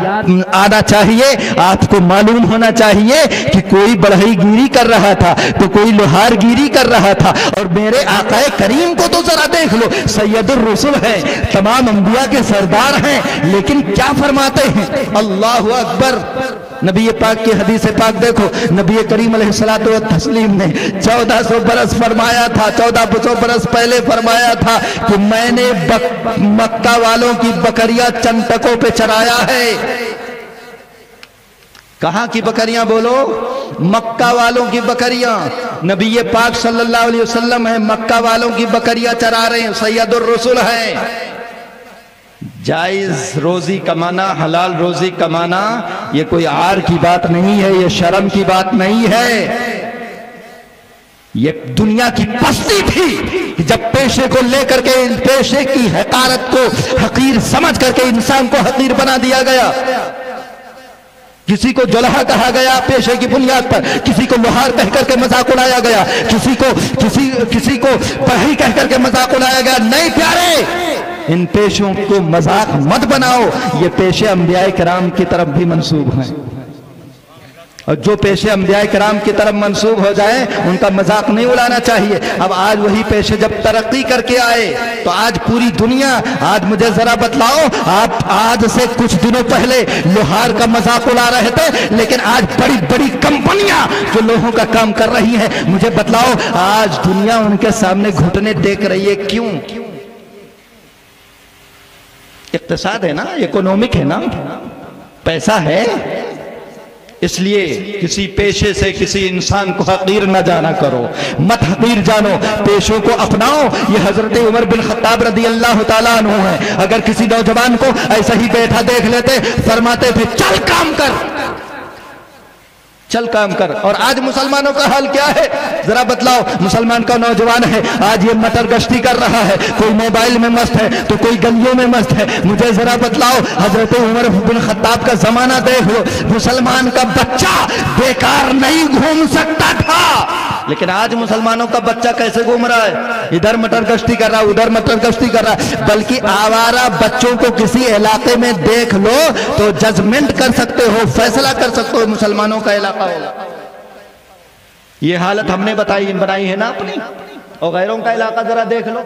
آنا چاہیے، آپ کو معلوم ہونا چاہیے کہ کوئی بڑھئی گیری کر رہا تھا تو کوئی لوہار گیری کر رہا تھا۔ اور میرے آقا کریم کو تو ذرا دیکھ لو، سید الرسل ہیں، تمام انبیاء کے سردار ہیں، لیکن کیا فرماتے ہیں؟ اللہ اکبر۔ نبی پاک کی حدیث پاک دیکھو، نبی کریم علیہ الصلوۃ والتسلیم نے 1400 برس فرمایا تھا، 1400 برس پہلے فرمایا تھا کہ میں نے مکہ والوں کی بکریاں چنٹکوں پہ چرایا ہے۔ کہاں کی بکریاں؟ بولو، مکہ والوں کی بکریاں۔ نبی پاک صلی اللہ علیہ وسلم ہیں، مکہ والوں کی بکریاں چرا رہے ہیں، سید الرسل ہیں۔ جائز روزی کمانا، حلال روزی کمانا یہ کوئی عار کی بات نہیں ہے، یہ شرم کی بات نہیں ہے، یہ دنیا کی پستی تھی جب پیشے کو لے کر کے پیشے کی حقارت کو حقیر سمجھ کر کے انسان کو حقیر بنا دیا گیا۔ کسی کو جلحہ کہا گیا پیشے کی بنیاد پر، کسی کو لوہار کہہ کر کے مذاق اڑایا گیا، کسی کو بڑھئی کہہ کر کے مذاق اڑایا گیا۔ نہیں پیارے، ان پیشوں کو مذاق مت بناؤ، یہ پیشے انبیاء کرام کی طرف بھی منسوب ہیں، اور جو پیشے انبیاء کرام کی طرف منسوب ہو جائیں ان کا مذاق نہیں اڑانا چاہیے۔ اب آج وہی پیشے جب ترقی کر کے آئے تو آج پوری دنیا، آج مجھے ذرا بتلاؤ، آپ آج سے کچھ دنوں پہلے لوہار کا مذاق اڑا رہے تھے، لیکن آج بڑی بڑی کمپنیاں جو لوہوں کا کام کر رہی ہیں، مجھے بتلاؤ آج دنیا ان کے سامنے گھٹنے ٹیک رہی ہے، کیوں؟ اقتصاد ہے نا، اکنومک ہے نا، پیسہ ہے۔ اس لیے کسی پیشے سے کسی انسان کو حقیر نہ جانا کرو، مت حقیر جانو، پیشوں کو اپناؤ۔ یہ حضرت عمر بن خطاب رضی اللہ تعالیٰ عنہ ہیں، اگر کسی نوجوان کو ایسا ہی بیٹھا دیکھ لیتے فرماتے تھے چل کام کر، چل کام کر۔ اور آج مسلمانوں کا حال کیا ہے ذرا بتلاؤ؟ مسلمان کا نوجوان ہے آج یہ مٹر گشتی کر رہا ہے، کوئی موبائل میں مست ہے تو کوئی گلیوں میں مست ہے۔ مجھے ذرا بتلاؤ حضرت عمر بن خطاب کا زمانہ دیکھ لو، مسلمان کا بچہ بیکار نہیں گھوم سکتا تھا، لیکن آج مسلمانوں کا بچہ کیسے گھوم رہا ہے؟ ادھر مٹر گشتی کر رہا ہے، ادھر مٹر گشتی کر رہا ہے۔ بلکہ آوارہ بچوں کو کسی علاقے میں دیکھ لو تو ججمنٹ کر سکتے ہو، فیصلہ کر سکتے ہو مسلمانوں کا علاقہ ہوگا۔ یہ حالت ہم نے بنائی ہے نا اپنی، اور غیروں کا علاقہ ذرا دیکھ لو۔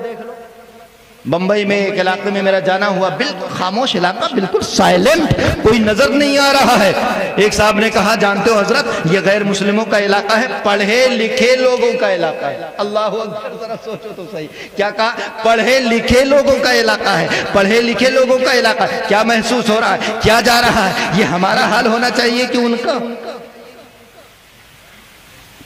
بمبئی میں ایک علاقے میں میرا جانا ہوا، بالکل خاموش علاقہ، بالکل سائلنٹ، کوئی نظر نہیں آ رہا ہے۔ ایک صاحب نے کہا جانتے ہو حضرت یہ غیر مسلموں کا علاقہ ہے، پڑھے لکھے لوگوں کا علاقہ ہے۔ اللہ اکبر، ذرا سوچو تو صحیح، کیا کہا؟ پڑھے لکھے لوگوں کا علاقہ ہے، پڑھے لکھے لوگوں کا علاقہ ہے۔ کیا محسوس ہو رہا ہے؟ کیا جا رہا ہے؟ یہ ہمارا حال ہونا چاہیے کہ ان کا؟